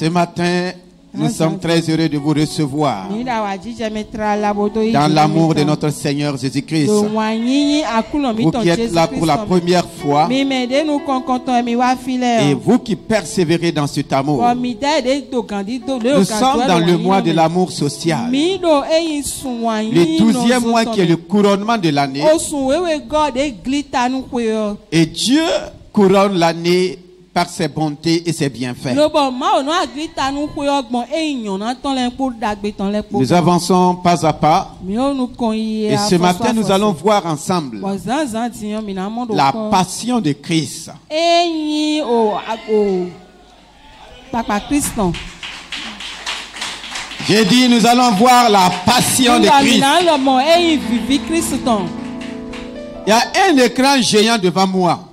Ce matin, nous sommes très heureux de vous recevoir dans l'amour de notre Seigneur Jésus-Christ. Vous qui êtes là pour la première fois et vous qui persévérez dans cet amour. Nous sommes dans le mois de l'amour social. Le 12e mois qui est le couronnement de l'année. Et Dieu couronne l'année par ses bontés et ses bienfaits. Nous avançons pas à pas. Et ce matin, nous allons voir ensemble la passion de Christ. J'ai dit, nous allons voir la passion de Christ. Il y a un écran géant devant moi.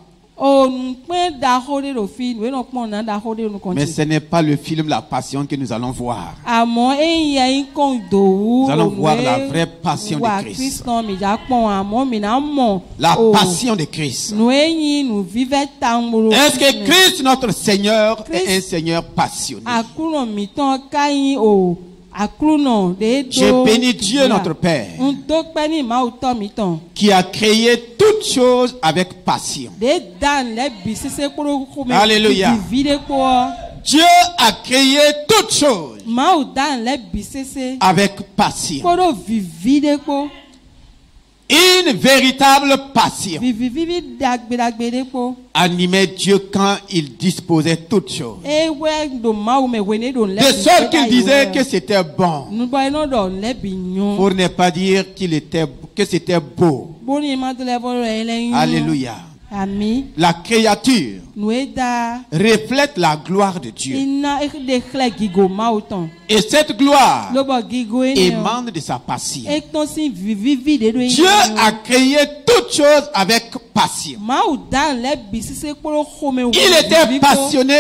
Mais ce n'est pas le film La Passion que nous allons voir. Nous allons voir la vraie passion de Christ. La passion de Christ. Est-ce que Christ, notre Seigneur, est un Seigneur passionné? J'ai béni Dieu notre Père qui a créé toutes choses avec passion. Alléluia. Dieu a créé toutes choses avec passion. Une véritable passion animait Dieu quand il disposait toutes choses. De sorte qu'il disait que c'était bon. Pour ne pas dire que c'était beau. Alléluia. La créature reflète la gloire de Dieu. Et cette gloire émane de sa passion. Dieu a créé toutes choses avec passion. Il était passionné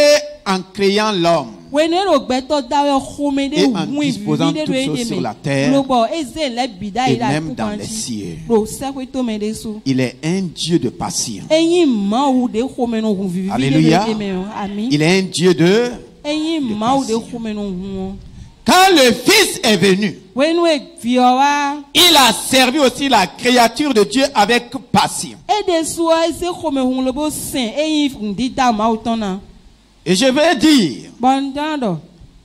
en créant l'homme et en disposant toutes choses sur la terre et même dans les cieux. Il est un Dieu de passion. Alléluia. Il est un Dieu de passion. Quand le Fils est venu, il a servi aussi la créature de Dieu avec passion. Et je vais dire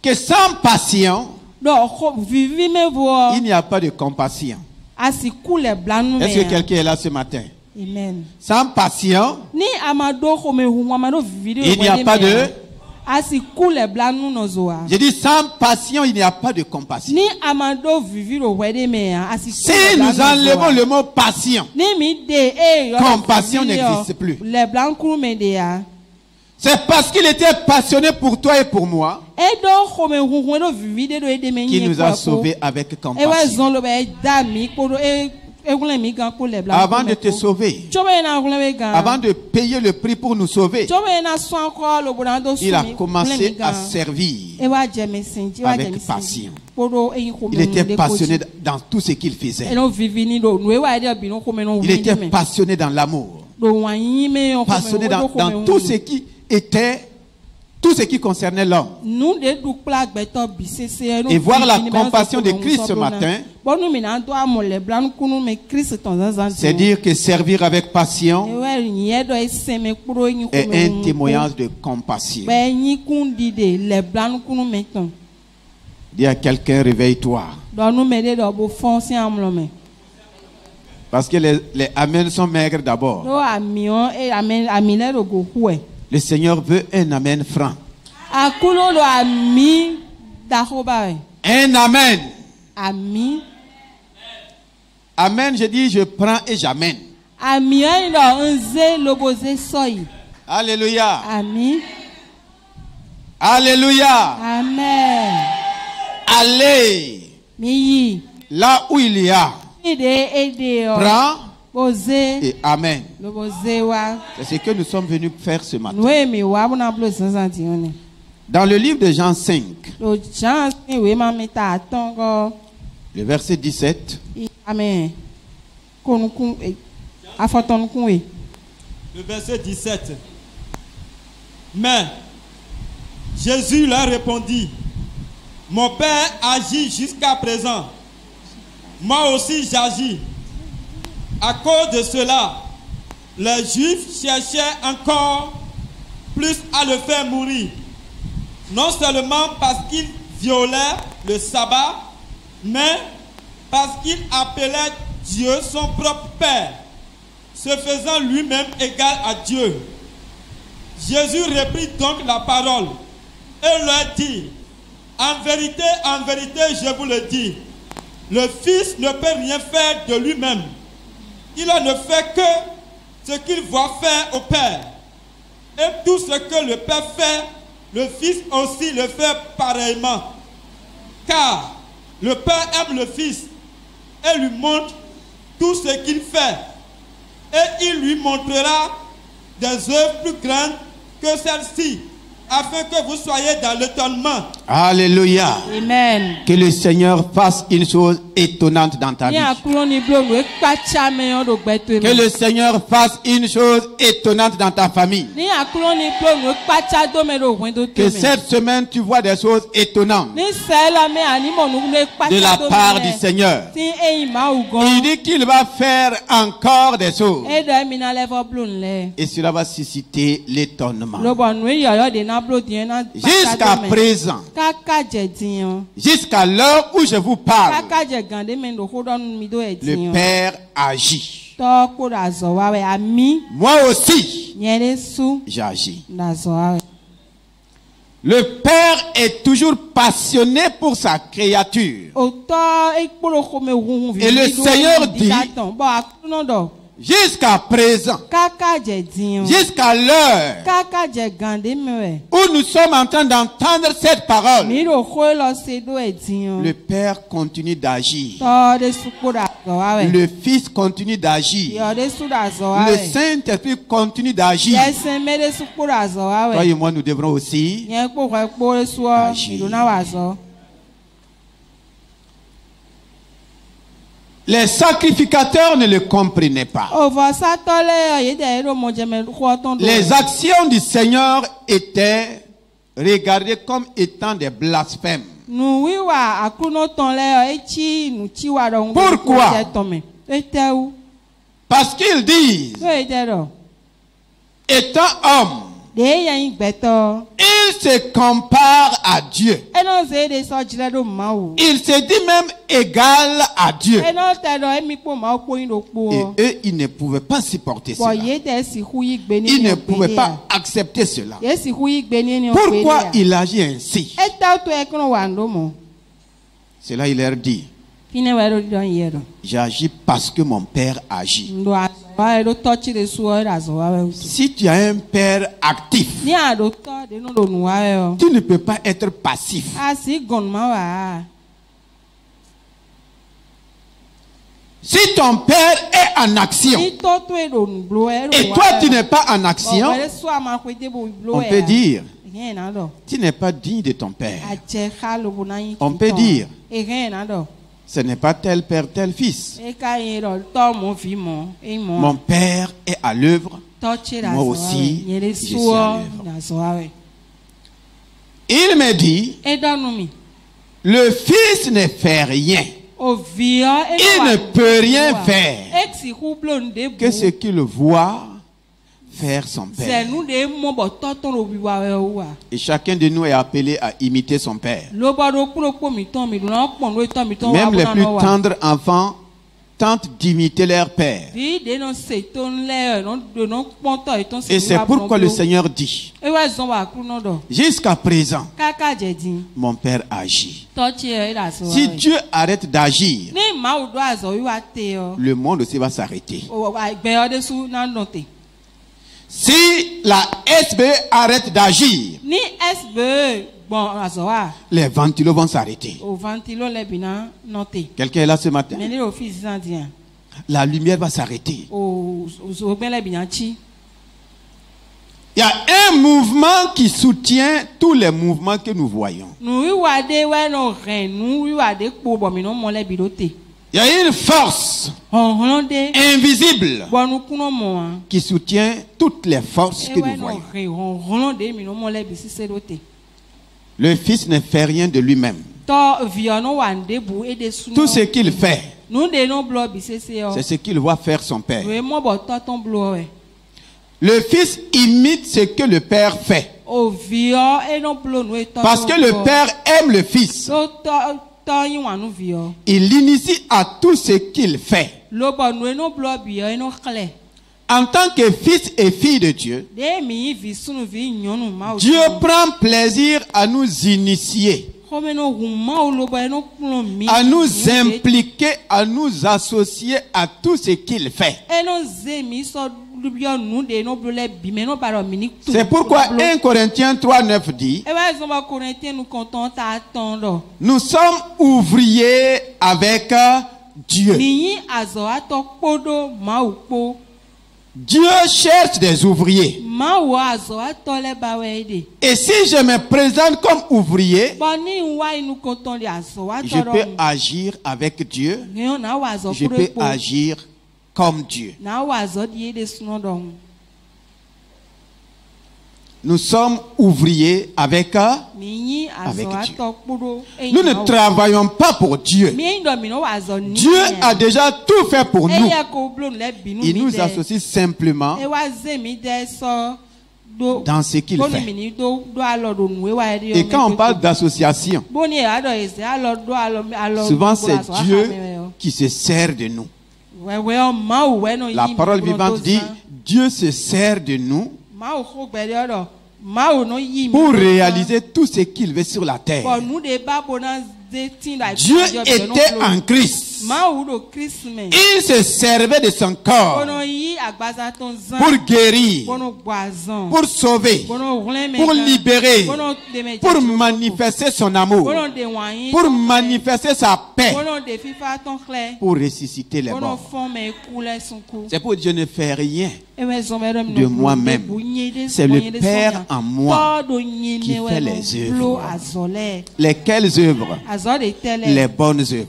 que sans passion, il n'y a pas de compassion. Est-ce que quelqu'un est là ce matin? Amen. Sans passion, il n'y a pas de... Je dis sans passion, il n'y a pas de compassion. Si nous enlevons le mot passion, compassion n'existe plus. C'est parce qu'il était passionné pour toi et pour moi qu'il nous a sauvés avec compassion. Avant de te sauver, avant de payer le prix pour nous sauver, il a commencé à servir avec passion. Il était passionné dans tout ce qu'il faisait. Il était passionné dans l'amour, passionné dans tout ce qui était, tout ce qui concernait l'homme. Et voir la compassion de Christ ce matin, c'est dire que servir avec passion est un témoignage de compassion. Dis à quelqu'un, réveille-toi. Parce que les amens sont maigres d'abord. Le Seigneur veut un amen franc. Un amen. Amen, je dis, je prends et j'amène. Alléluia. Alléluia. Amen. Allez. Là où il y a. Prends. Et amen. C'est ce que nous sommes venus faire ce matin. Dans le livre de Jean 5, le verset 17. Amen. Le verset 17. Mais Jésus leur répondit, mon Père agit jusqu'à présent. Moi aussi j'agis. À cause de cela, les Juifs cherchaient encore plus à le faire mourir. Non seulement parce qu'il violait le sabbat, mais parce qu'il appelait Dieu son propre Père, se faisant lui-même égal à Dieu. Jésus reprit donc la parole et leur dit, en vérité, je vous le dis, le Fils ne peut rien faire de lui-même. Il ne fait que ce qu'il voit faire au Père. Et tout ce que le Père fait, le Fils aussi le fait pareillement. Car le Père aime le Fils et lui montre tout ce qu'il fait. Et il lui montrera des œuvres plus grandes que celles-ci, afin que vous soyez dans l'étonnement. Alléluia. Amen. Que le Seigneur fasse une chose étonnante dans ta vie. Que le Seigneur fasse une chose étonnante dans ta famille. Que cette semaine tu vois des choses étonnantes de la part du Seigneur. Il dit qu'il va faire encore des choses. Et cela va susciter l'étonnement. Jusqu'à présent, jusqu'à l'heure où je vous parle, le Père agit. Moi aussi, j'agis. Le Père est toujours passionné pour sa créature. Et le Seigneur dit, jusqu'à présent, jusqu'à l'heure où nous sommes en train d'entendre cette parole, le Père continue d'agir. Le Fils continue d'agir. Le Saint-Esprit continue d'agir. Toi et moi, nous devrons aussi agir. Les sacrificateurs ne le comprenaient pas. Les actions du Seigneur étaient regardées comme étant des blasphèmes. Pourquoi? Parce qu'ils disent, étant homme, il se compare à Dieu. Il se dit même égal à Dieu. Et eux, ils ne pouvaient pas supporter cela. Ils ne pouvaient pas accepter cela. Pourquoi il agit ainsi? Cela, il leur dit, j'agis parce que mon Père agit. Si tu as un père actif, tu ne peux pas être passif. Si ton père est en action et toi tu n'es pas en action, on peut dire tu n'es pas digne de ton père. On peut dire ce n'est pas tel père, tel fils. Mon père est à l'œuvre. Moi aussi, je suis à l'œuvre. Il me dit, le fils ne fait rien. Il ne peut rien faire que ce qu'il voit faire son père. Et chacun de nous est appelé à imiter son père. Même les plus tendres enfants tentent d'imiter leur père. Et c'est pourquoi le Seigneur dit, jusqu'à présent, mon père agit. Si Dieu arrête d'agir, le monde aussi va s'arrêter. Si la SBE arrête d'agir, les ventilos vont s'arrêter. Quelqu'un est là ce matin? La lumière va s'arrêter. Il y a un mouvement qui soutient tous les mouvements que nous voyons. Il y a une force invisible qui soutient toutes les forces que nous voyons. Le Fils ne fait rien de lui-même. Tout ce qu'il fait, c'est ce qu'il voit faire son Père. Le Fils imite ce que le Père fait. Parce que le Père aime le Fils. Il l'initie à tout ce qu'il fait. En tant que fils et fille de Dieu, Dieu prend plaisir à nous initier, à nous impliquer, à nous associer à tout ce qu'il fait. C'est pourquoi 1 Corinthiens 3:9 dit: nous sommes ouvriers avec Dieu. Dieu cherche des ouvriers. Et si je me présente comme ouvrier, je peux agir avec Dieu. Je peux agir comme Dieu. Nous sommes ouvriers avec Dieu. Nous ne travaillons pas pour Dieu. Dieu a déjà tout fait pour nous. Il nous associe simplement dans ce qu'il fait. Et quand on parle d'association, souvent c'est Dieu qui se sert de nous. La parole vivante dit: Dieu se sert de nous pour réaliser tout ce qu'il veut sur la terre. Dieu était en Christ. Il se servait de son corps pour guérir, pour sauver, pour libérer, pour manifester son amour, pour manifester sa paix, pour ressusciter les morts. C'est pour Dieu ne fait rien de moi-même. C'est le Père en moi qui fait les œuvres. Lesquelles œuvres? Les bonnes œuvres.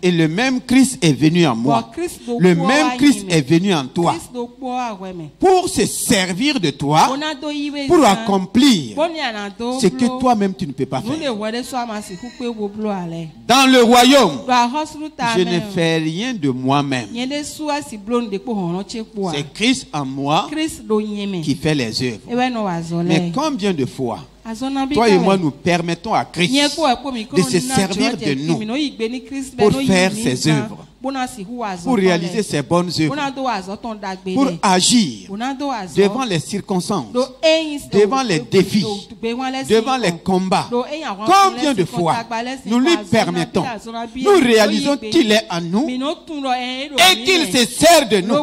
Et le même Christ est venu en moi. Le même Christ est venu en toi. Pour se servir de toi, pour accomplir ce que toi-même tu ne peux pas faire. Dans le royaume, je ne fais rien de moi-même. C'est Christ en moi qui fait les œuvres. Mais combien de fois toi et moi nous permettons à Christ de se servir de nous pour faire ses œuvres, pour réaliser ses bonnes œuvres, pour agir devant les circonstances, devant les défis, devant les combats. Combien de fois nous lui permettons, nous réalisons qu'il est en nous et qu'il se sert de nous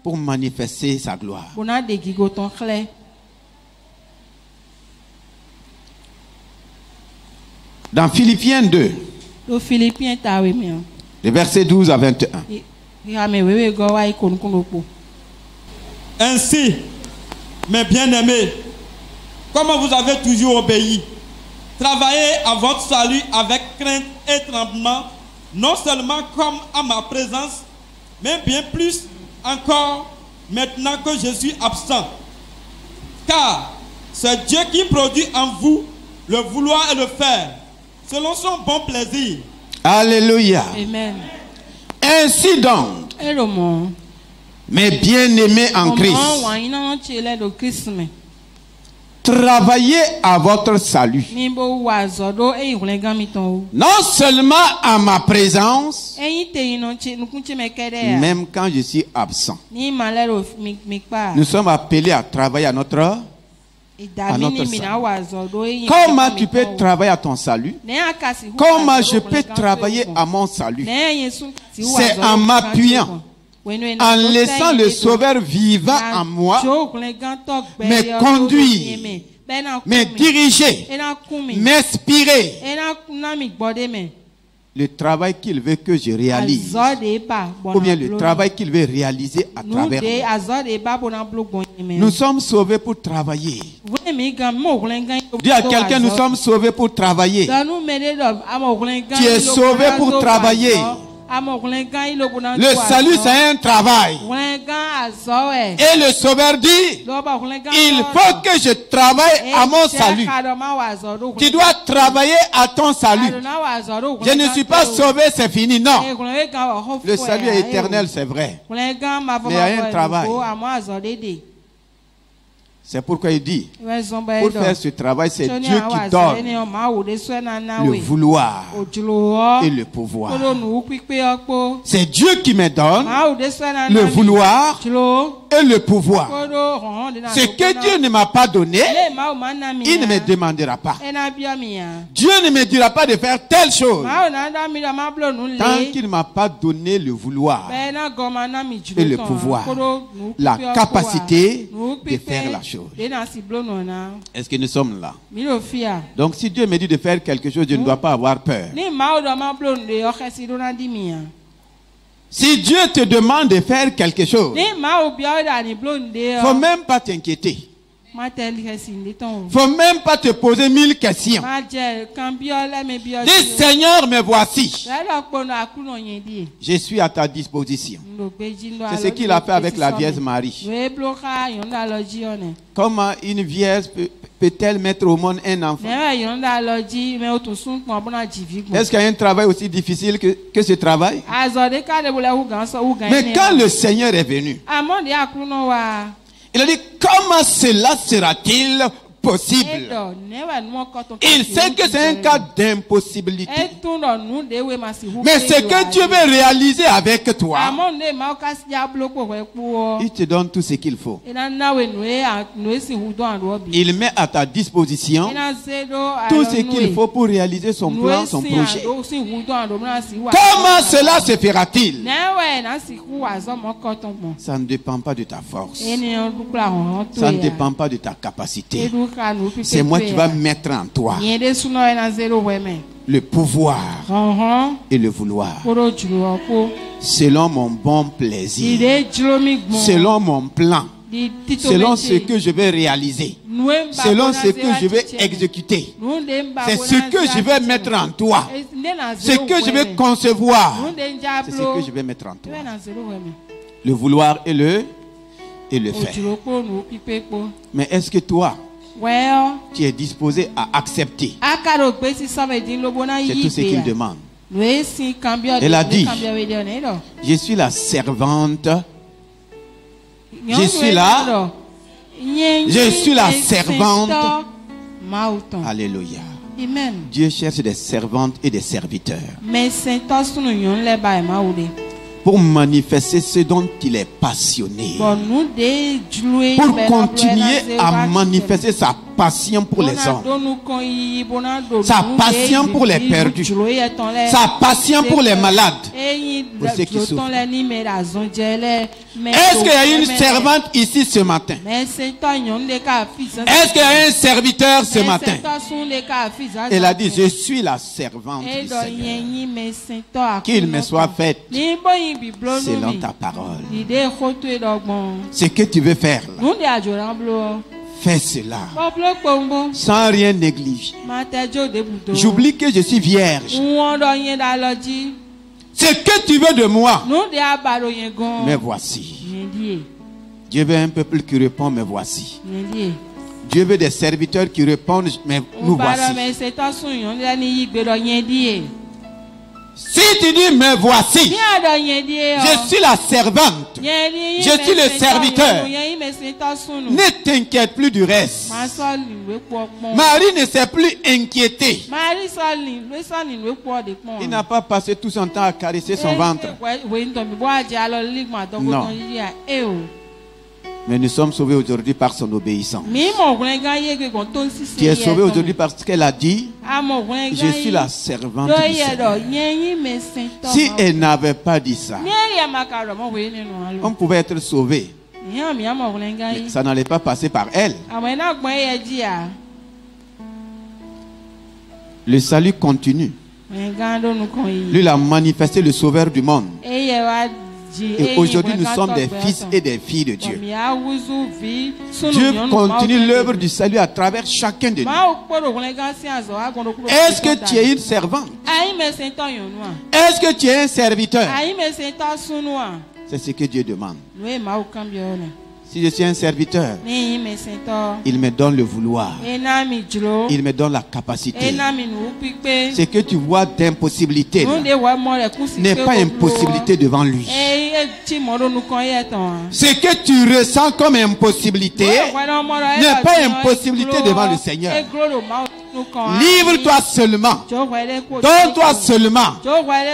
pour manifester sa gloire. Dans Philippiens 2, les versets 12 à 21. Ainsi, mes bien-aimés, comme vous avez toujours obéi, travaillez à votre salut avec crainte et tremblement, non seulement comme à ma présence, mais bien plus encore maintenant que je suis absent. Car c'est Dieu qui produit en vous le vouloir et le faire, selon son bon plaisir. Alléluia. Amen. Ainsi donc, mes bien-aimés en Christ, travaillez à votre salut. Non seulement à ma présence, même quand je suis absent. Nous sommes appelés à travailler à notre salut. Comment tu peux travailler à ton salut? Comment je peux travailler à mon salut? C'est en m'appuyant, en laissant le Sauveur vivant en moi me conduire, me diriger, m'inspirer. Le travail qu'il veut que je réalise, ou bien le travail qu'il veut réaliser à travers moi. Nous sommes sauvés pour travailler. Dis à quelqu'un: nous sommes sauvés pour travailler. Tu es sauvé pour travailler. Le salut, c'est un travail. Et le Sauveur dit, il faut que je travaille à mon salut. Tu dois travailler à ton salut. Je ne suis pas sauvé, c'est fini. Non. Le salut est éternel, c'est vrai. Mais il y a un travail. C'est pourquoi il dit, pour faire ce travail, c'est Dieu qui donne le vouloir et le pouvoir. C'est Dieu qui me donne le vouloir et le pouvoir. Ce que Dieu ne m'a pas donné, il ne me demandera pas. Dieu ne me dira pas de faire telle chose tant qu'il ne m'a pas donné le vouloir et le pouvoir, la capacité de faire la chose. Est-ce que nous sommes là? Donc si Dieu me dit de faire quelque chose, je ne dois pas avoir peur. Si Dieu te demande de faire quelque chose, il ne faut même pas t'inquiéter. Il ne faut même pas te poser 1000 questions. Dis, Seigneur, me voici. Je suis à ta disposition. C'est ce qu'il a fait avec la Vierge Marie. Comment une vierge peut-elle mettre au monde un enfant? Est-ce qu'il y a un travail aussi difficile que ce travail? Mais quand le Seigneur est venu, il a dit, comment cela sera-t-il possible? Il sait que c'est un cas d'impossibilité. Mais ce que Dieu veut réaliser avec toi, il te donne tout ce qu'il faut. Il met à ta disposition tout ce qu'il faut pour réaliser son plan, son projet. Comment cela se fera-t-il? Ça ne dépend pas de ta force. Ça ne dépend pas de ta capacité. C'est moi qui vais mettre en toi le pouvoir et le vouloir selon mon bon plaisir, selon mon plan, selon ce que je vais réaliser, selon ce que je vais exécuter. C'est ce que je vais mettre en toi, ce que je vais concevoir, c'est ce que je vais mettre en toi. Le vouloir et le faire. Mais est-ce que toi, tu es disposé à accepter? C'est tout ce qu'il demande. Elle a dit, je suis la servante. Je suis la servante. Alléluia. Dieu cherche des servantes et des serviteurs pour manifester ce dont il est passionné, pour continuer à manifester sa passion pour les hommes, sa passion pour les perdus, sa passion pour les malades, pour ceux qui souffrent. Est-ce qu'il y a une servante ici ce matin? Est-ce qu'il y a un serviteur ce matin? Elle a dit, je suis la servante du Seigneur. Qu'il me soit fait selon ta parole. Ce que tu veux faire là, fais cela sans rien négliger. J'oublie que je suis vierge. Ce que tu veux de moi, me voici. Dieu veut un peuple qui répond, me voici. Dieu veut des serviteurs qui répondent, mais nous voici. Si tu dis me voici, je suis la servante, je suis le serviteur, ne t'inquiète plus du reste. Marie ne s'est plus inquiétée. Il n'a pas passé tout son temps à caresser son ventre. Non. Mais nous sommes sauvés aujourd'hui par son obéissance. Tu es sauvé aujourd'hui parce qu'elle a dit, je suis la servante du Seigneur. Si elle n'avait pas dit ça, on pouvait être sauvé. Mais ça n'allait pas passer par elle. Le salut continue. Lui, il a manifesté le sauveur du monde. Et aujourd'hui, nous sommes des fils et des filles de Dieu. Dieu continue l'œuvre du salut à travers chacun de nous. Est-ce que tu es une servante? Est-ce que tu es un serviteur? C'est ce que Dieu demande. Si je suis un serviteur, il me donne le vouloir. Il me donne la capacité. Ce que tu vois d'impossibilité n'est pas impossibilité devant lui. Ce que tu ressens comme impossibilité n'est pas impossibilité devant le Seigneur. Livre-toi seulement. Donne-toi seulement.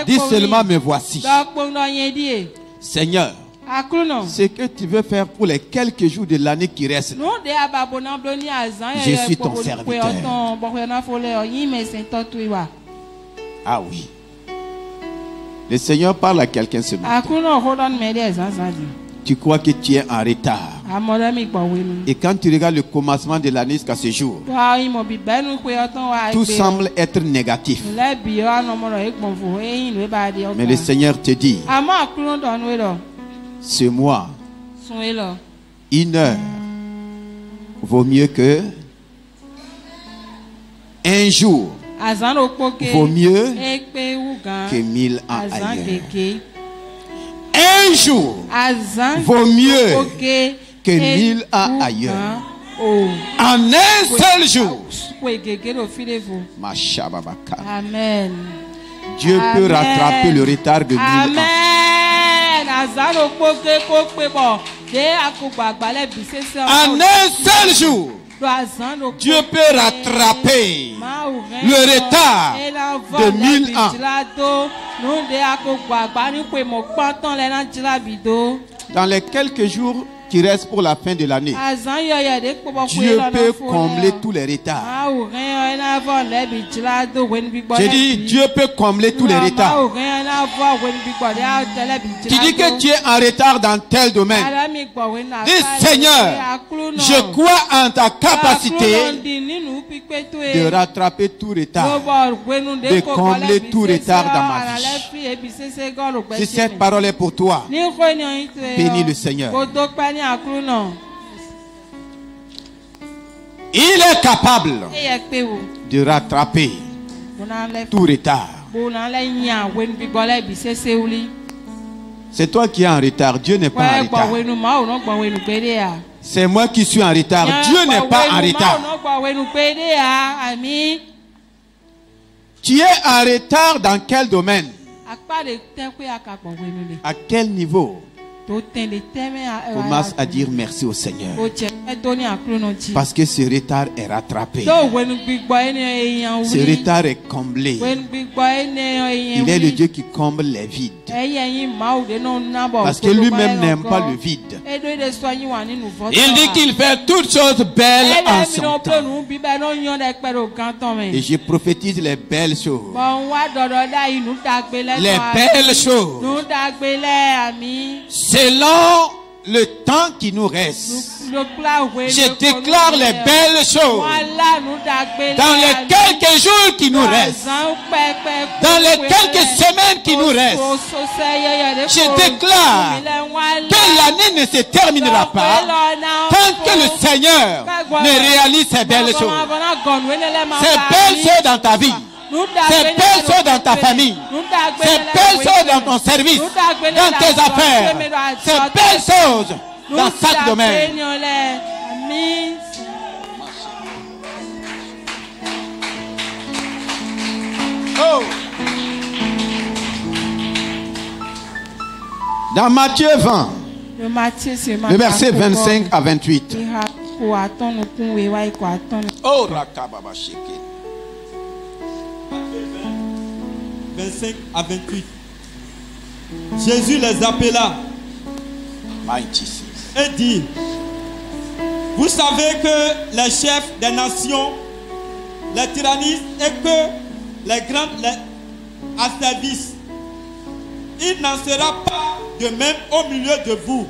Dis seulement, me voici. Seigneur, ce que tu veux faire pour les quelques jours de l'année qui restent, je suis ton serviteur. Ah oui. Le Seigneur parle à quelqu'un ce matin. Tu crois que tu es en retard. Et quand tu regardes le commencement de l'année jusqu'à ce jour, tout semble être négatif. Mais le Seigneur te dit, ce mois, 1 heure vaut mieux que un jour, vaut mieux que 1000 ans ailleurs. Un jour vaut mieux que 1000 ans ailleurs. En un seul jour. Amen. Dieu peut rattraper le retard de 1000 ans. En un seul jour, Dieu peut rattraper le retard de 1000 ans. Dans les quelques jours qui restent pour la fin de l'année, Dieu peut combler tous les retards. J'ai dit, Dieu peut combler tous les retards. Tu dis que tu es en retard dans tel domaine. Dis, Seigneur, je crois en ta capacité de rattraper tout retard, de combler tout retard dans ma vie. Si cette parole est pour toi, bénis le Seigneur. Il est capable de rattraper tout retard. C'est toi qui es en retard. Dieu n'est pas en retard. C'est moi qui suis en retard. Dieu n'est pas en retard. Tu es en retard dans quel domaine? À quel niveau? Commence à dire merci au Seigneur. Parce que ce retard est rattrapé. Ce retard est comblé. Il est le Dieu qui comble les vides. Parce que lui-même n'aime pas le vide. Il dit qu'il fait toutes choses belles en son temps. Et je prophétise les belles choses. Les belles choses. Selon le temps qui nous reste, je déclare les belles choses dans les quelques jours qui nous restent, dans les quelques semaines qui nous restent. Je déclare que l'année ne se terminera pas tant que le Seigneur ne réalise ces belles choses. Ces belles choses dans ta vie. C'est belles choses dans ta famille. C'est belles choses dans ton service, dans tes affaires. C'est belles choses dans chaque domaine. Oh. Dans Matthieu 20, le verset 25 à 28. Oh, 25 à 28. Jésus les appela et dit: vous savez que les chefs des nations les tyrannisent et que les grands les asservissent. Il n'en sera pas de même au milieu de vous.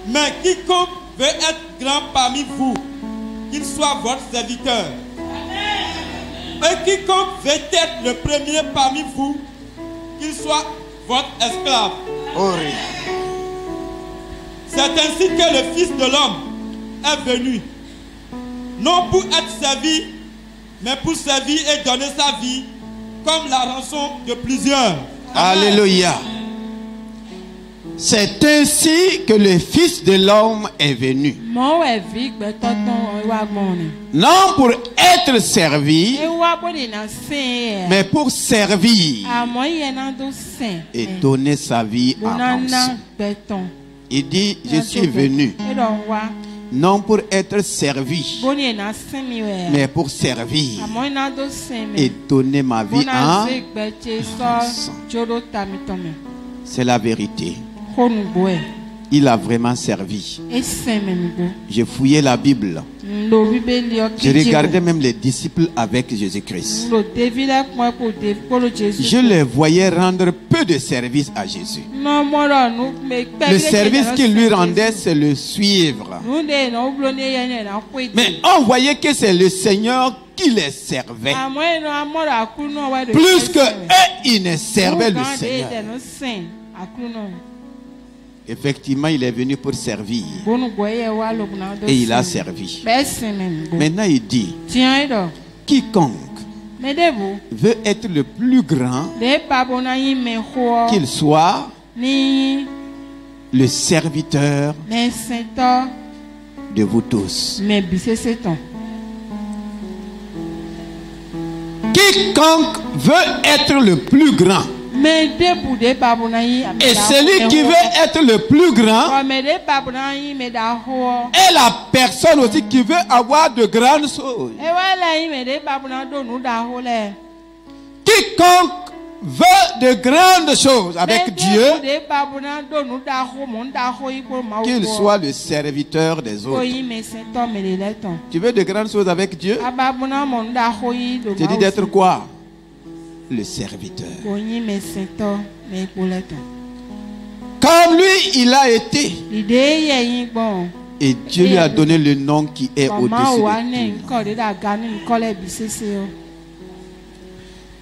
Mais quiconque veut être grand parmi vous, qu'il soit votre serviteur. Et quiconque veut être le premier parmi vous, qu'il soit votre esclave. Oh. C'est ainsi que le Fils de l'homme est venu, non pour être servi, mais pour servir et donner sa vie comme la rançon de plusieurs. Alléluia. C'est ainsi que le Fils de l'homme est venu. Non pour être servi, mais pour servir et donner sa vie en rançon. Il dit, je suis venu non pour être servi, mais pour servir et donner ma vie en rançon. C'est la vérité. Il a vraiment servi. J'ai fouillé la Bible. Je regardais même les disciples avec Jésus-Christ. Je les voyais rendre peu de service à Jésus. Le service qu'il lui rendait, c'est le suivre. Mais on voyait que c'est le Seigneur qui les servait. Plus que eux, ils ne servaient le Seigneur. Effectivement, il est venu pour servir. Et il a servi. Maintenant, il dit, quiconque veut être le plus grand, qu'il soit le serviteur de vous tous. Quiconque veut être le plus grand. Et celui qui veut être le plus grand est la personne aussi qui veut avoir de grandes choses. Quiconque veut de grandes choses avec Dieu, qu'il soit le serviteur des autres. Tu veux de grandes choses avec Dieu? Tu dis d'être quoi? Le serviteur. Comme lui, il a été. Et Dieu lui a donné le nom qui est au-dessus de tout.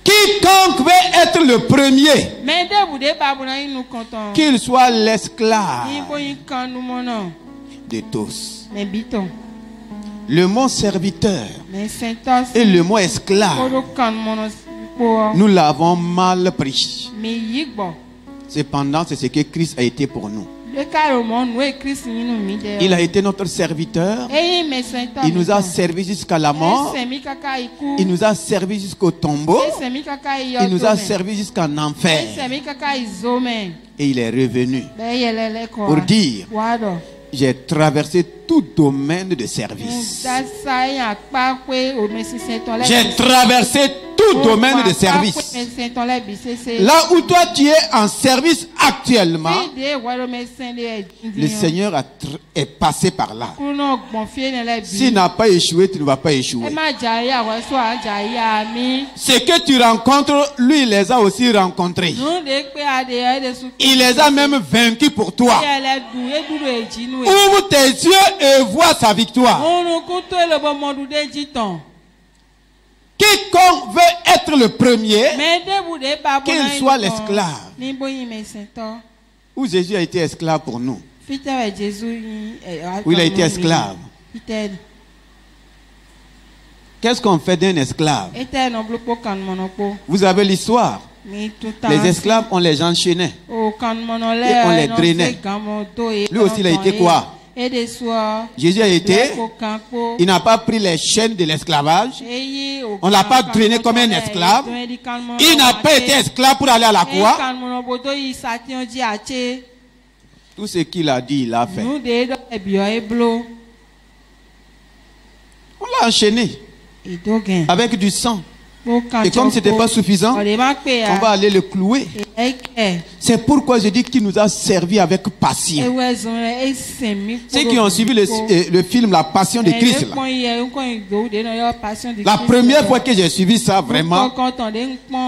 Quiconque veut être le premier, qu'il soit l'esclave de tous. Le mot serviteur et le mot esclave, nous l'avons mal pris. Cependant, c'est ce que Christ a été pour nous. Il a été notre serviteur. Il nous a servi jusqu'à la mort. Il nous a servi jusqu'au tombeau. Il nous a servi jusqu'en enfer. Et il est revenu pour dire, j'ai traversé tout domaine de service. J'ai traversé tout domaine de service. Là où toi tu es en service actuellement, le Seigneur est passé par là. S'il n'a pas échoué, tu ne vas pas échouer. Ce que tu rencontres, lui, il les a aussi rencontrés. Il les a même vaincus pour toi. Ouvre tes yeux et vois sa victoire. Quiconque veut être le premier, qu'il soit l'esclave. Où Jésus a été esclave pour nous. Où il a été esclave. Qu'est-ce qu'on fait d'un esclave? Vous avez l'histoire. Les esclaves, on les enchaînait et on les drainait. Lui aussi, il a été quoi? Jésus a été, il n'a pas pris les chaînes de l'esclavage. On ne l'a pas drainé comme un esclave. Il n'a pas été esclave pour aller à la croix. Tout ce qu'il a dit, il l'a fait. On l'a enchaîné avec du sang. Et comme ce n'était pas suffisant, on va aller le clouer. C'est pourquoi je dis qu'il nous a servi avec passion. Ceux qui ont suivi le film La Passion de Christ, là. La première fois que j'ai suivi ça, vraiment,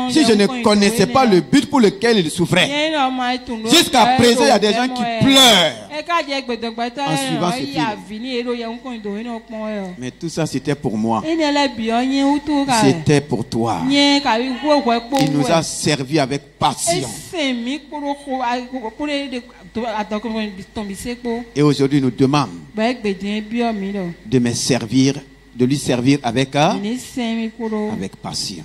si je ne connaissais pas le but pour lequel il souffrait, jusqu'à présent, il y a des gens qui pleurent. en suivant ce film. Mais tout ça, c'était pour moi. C'était pour toi. Il nous a servi avec passion. Et aujourd'hui, il nous demande de me servir, de lui servir avec passion.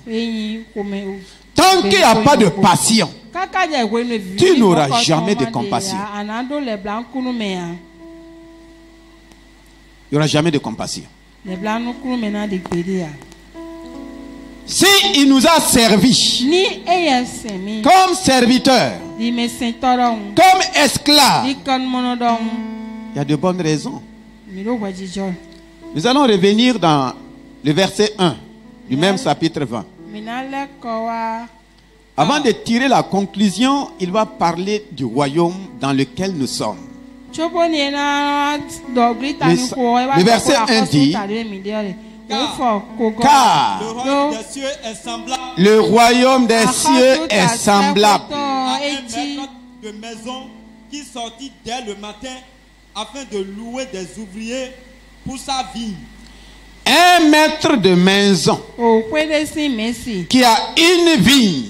Tant qu'il n'y a pas de passion, tu n'auras jamais de compassion. Il n'y aura jamais de compassion. Si il nous a servi comme serviteur, comme esclave, il y a de bonnes raisons. Nous allons revenir dans le verset 1 du même chapitre 20. Avant de tirer la conclusion, il va parler du royaume dans lequel nous sommes. Le verset 1 dit: car le royaume des cieux est semblable à un maître de maison qui sortit dès le matin afin de louer des ouvriers pour sa vigne. Un maître de maison qui a une vigne.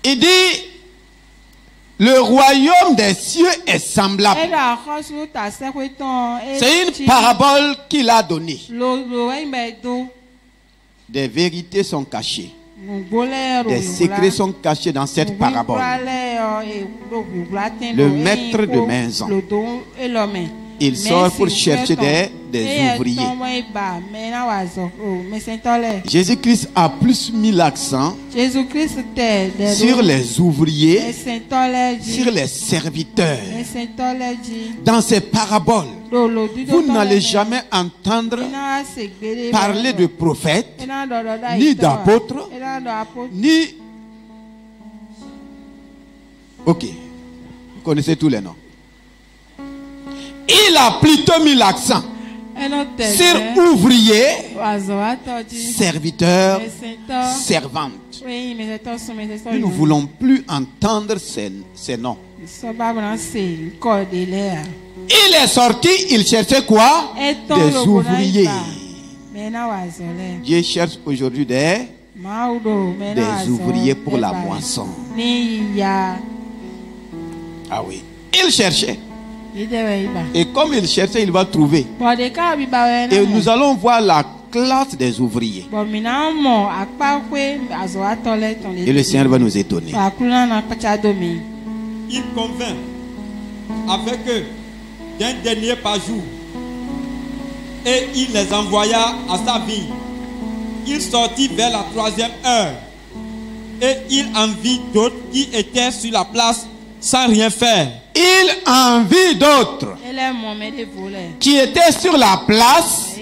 Il dit: le royaume des cieux est semblable. C'est une parabole qu'il a donnée. Des vérités sont cachées. Des secrets sont cachés dans cette parabole. Le maître de maison, il sort pour chercher des ouvriers. Jésus-Christ a plus mis l'accent sur les ouvriers, sur les serviteurs. Dans ces paraboles, vous n'allez jamais entendre parler de prophètes, ni d'apôtres, ni... Ok, vous connaissez tous les noms. Il a plutôt mis l'accent sur ouvriers, serviteurs, servantes. Nous ne voulons plus entendre ces noms. Il est sorti, il cherchait quoi? Des ouvriers. Dieu cherche aujourd'hui des ouvriers pour la moisson. Ah oui, il cherchait. Et comme il cherchait, il va trouver. Et nous allons voir la classe des ouvriers. Et le Seigneur va nous étonner. Il convint avec eux d'un dernier par jour. Et il les envoya à sa vigne. Il sortit vers la 3e heure. Et il en vit d'autres qui étaient sur la place sans rien faire. Il en vit d'autres qui étaient sur la place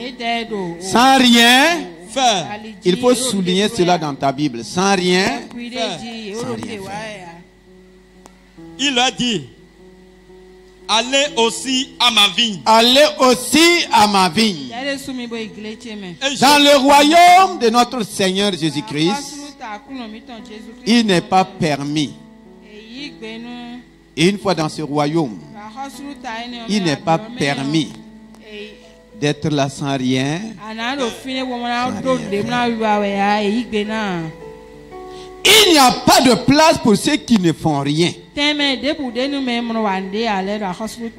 sans rien faire. Il faut souligner cela dans ta Bible. Sans rien faire. Il leur dit: allez aussi à ma vigne. Allez aussi à ma vigne. Dans le royaume de notre Seigneur Jésus-Christ, il n'est pas permis. Et une fois dans ce royaume, il n'est pas permis d'être là sans rien. Il n'y a pas de place pour ceux qui ne font rien.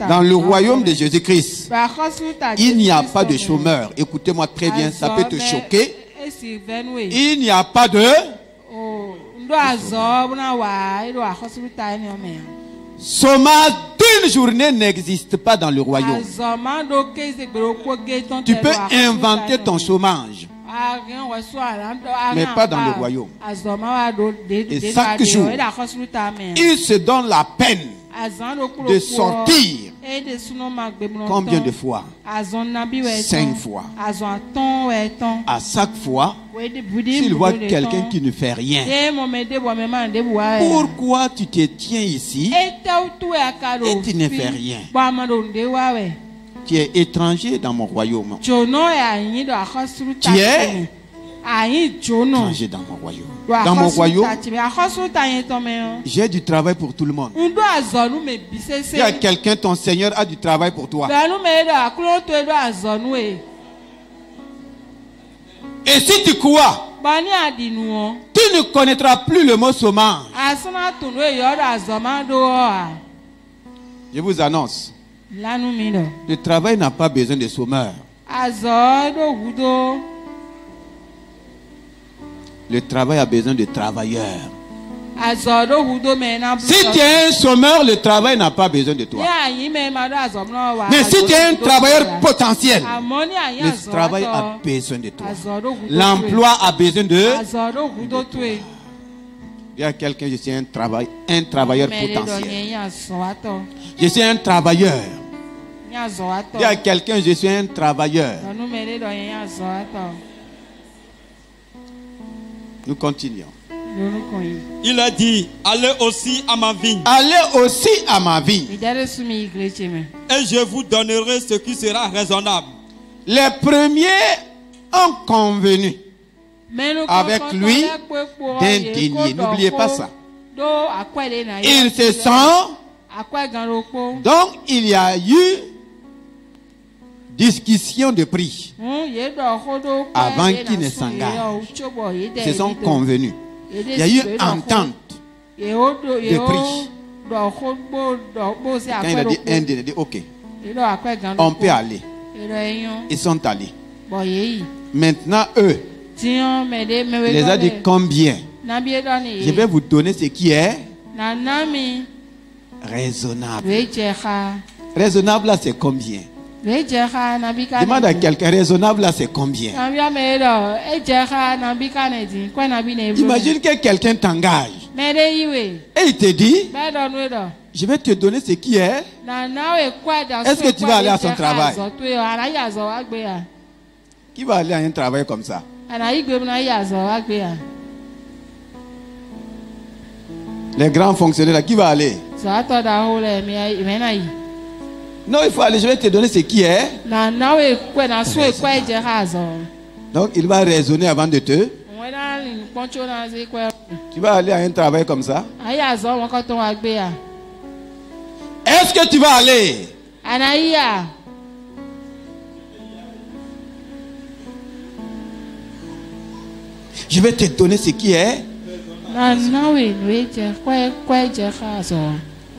Dans le royaume de Jésus-Christ, il n'y a pas de chômeurs. Écoutez-moi très bien, ça peut te choquer. Il n'y a pas de... Chômage d'une journée n'existe pas dans le royaume. Tu peux inventer ton chômage, mais pas dans le royaume. Et chaque jour, il se donne la peine de sortir. Combien de fois? 5 fois. À chaque fois, s'il voit quelqu'un qui ne fait rien, pourquoi tu te tiens ici et tu ne fais rien? Tu es étranger dans mon royaume. Tu es changer dans mon royaume. Dans mon royaume, j'ai du travail pour tout le monde. Il y a quelqu'un, ton Seigneur a du travail pour toi. Et si tu crois, tu ne connaîtras plus le mot chômage. Je vous annonce, le travail n'a pas besoin de chômeurs. Le travail a besoin de travailleurs. Si tu es un chômeur, le travail n'a pas besoin de toi. Mais si tu es un travailleur potentiel, le travail a besoin de toi. L'emploi a besoin de toi. Il y a quelqu'un, je suis un travailleur potentiel. Je suis un travailleur. Il y a quelqu'un, je suis un travailleur. Nous continuons. Il a dit, allez aussi à ma vigne. Allez aussi à ma vigne. Et je vous donnerai ce qui sera raisonnable. Les premiers ont convenu avec lui d'indigner. N'oubliez pas ça. Ils se sont. Donc il y a eu discussion de prix avant qu'ils ne s'engagent. Ils se sont convenus. Il y a eu entente de prix. Quand il a dit un, il a dit ok, on peut aller. Ils sont allés. Maintenant eux, il les a dit combien? Je vais vous donner ce qui est raisonnable. Raisonnable là c'est combien? Demande à quelqu'un, raisonnable là c'est combien? Imagine que quelqu'un t'engage et il te dit, je vais te donner ce qui est. Est-ce que tu vas aller à son travail? Qui va aller à un travail comme ça? Les grands fonctionnaires là, qui va aller? Non, il faut aller, je vais te donner ce qui est. Donc il va raisonner avant de te. Tu vas aller à un travail comme ça? Est-ce que tu vas aller? Je vais te donner ce qui est.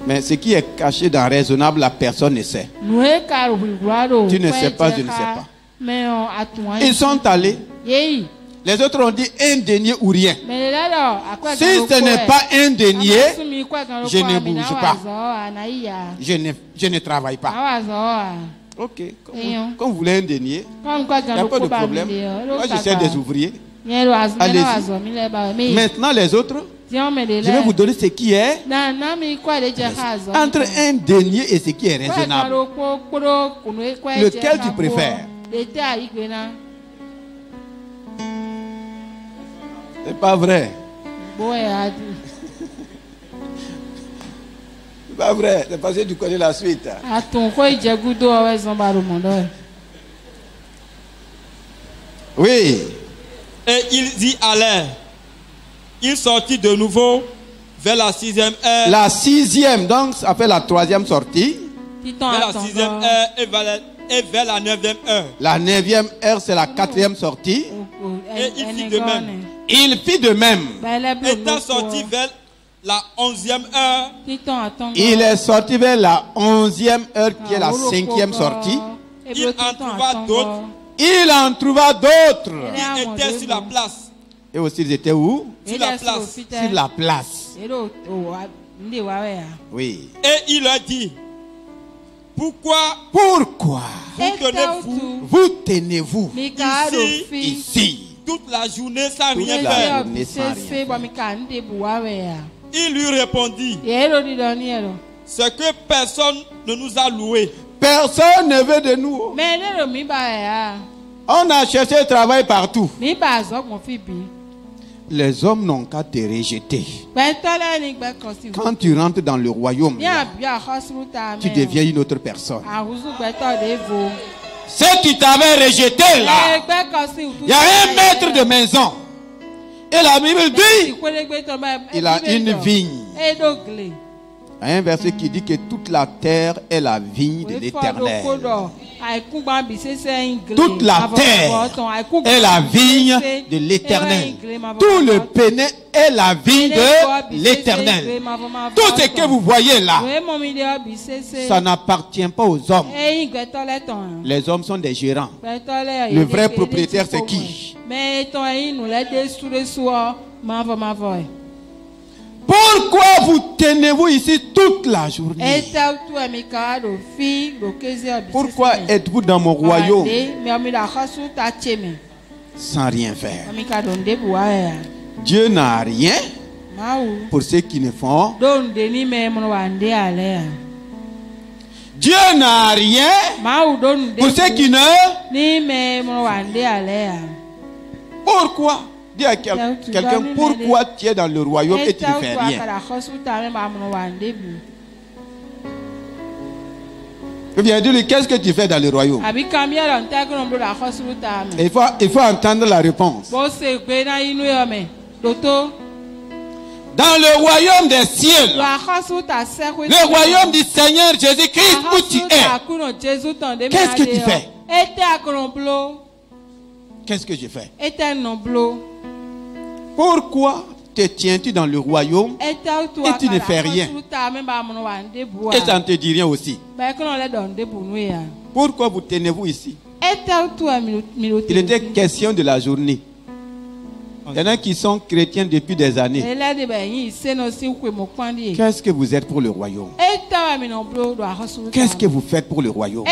Mais ce qui est caché dans raisonnable, la personne ne sait. Tu ne sais pas, je ne sais pas. Ils sont allés. Les autres ont dit un denier ou rien. Si ce n'est pas un denier, je ne bouge pas. Je ne travaille pas. Ok. Quand vous voulez un denier, il n'y a pas de problème. Moi, je sais des ouvriers. Allez-y. Maintenant, les autres, je vais vous donner ce qui est entre un denier et ce qui est raisonnable. Lequel tu préfères? C'est pas vrai. C'est pas vrai. C'est parce que tu connais la suite. Oui. Et ils y allèrent. Il sortit de nouveau vers la 6e heure. La 6e, donc ça fait la 3e sortie. Vers la 6e heure et vers la 9e heure. La 9e heure, c'est la 4e sortie. Et il fit de même. Il fit de même. Étant sorti vers la 11e heure. Il est sorti vers la 11e heure qui est la 5e sortie. Il en trouva d'autres. Il en trouva d'autres. Ils étaient sur la place. Et aussi ils étaient où? Sur la place. Sur la place. Oui. Et il leur dit, pourquoi vous tenez-vous ici toute la journée sans rien faire? Il lui répondit, c'est que personne ne nous a loués. Personne ne veut de nous. On a cherché le travail partout. Les hommes n'ont qu'à te rejeter. Quand tu rentres dans le royaume, là, tu deviens une autre personne. Ceux qui t'avaient rejeté là, il y a un maître de maison. Et la Bible dit, il a une vigne. Il y a un verset qui dit que toute la terre est la vigne de l'Éternel. Toute la terre est la vigne de l'Éternel. Tout le Bénin est la vigne de l'Éternel. Tout ce que vous voyez là, ça n'appartient pas aux hommes. Les hommes sont des gérants. Le vrai propriétaire, c'est qui? Pourquoi vous tenez-vous ici toute la journée? Pourquoi êtes-vous dans mon royaume sans rien faire? Dieu n'a rien pour ceux qui ne font. Dieu n'a rien pour ceux qui ne. Pourquoi? Dis à quelqu'un, pourquoi tu es dans le royaume et tu ne fais rien? Eh bien, dis-lui, qu'est-ce que tu fais dans le royaume? Il faut entendre la réponse. Dans le royaume des cieux, le royaume du Seigneur Jésus-Christ, où tu es, qu'est-ce que tu fais? Qu'est-ce que je fais? Pourquoi te tiens-tu dans le royaume et tu ne fais rien? Et ça ne te dit rien aussi. Pourquoi vous tenez-vous ici? Il était question de la journée. Il y en a qui sont chrétiens depuis des années. Qu'est-ce que vous êtes pour le royaume? Qu'est-ce que vous faites pour le royaume?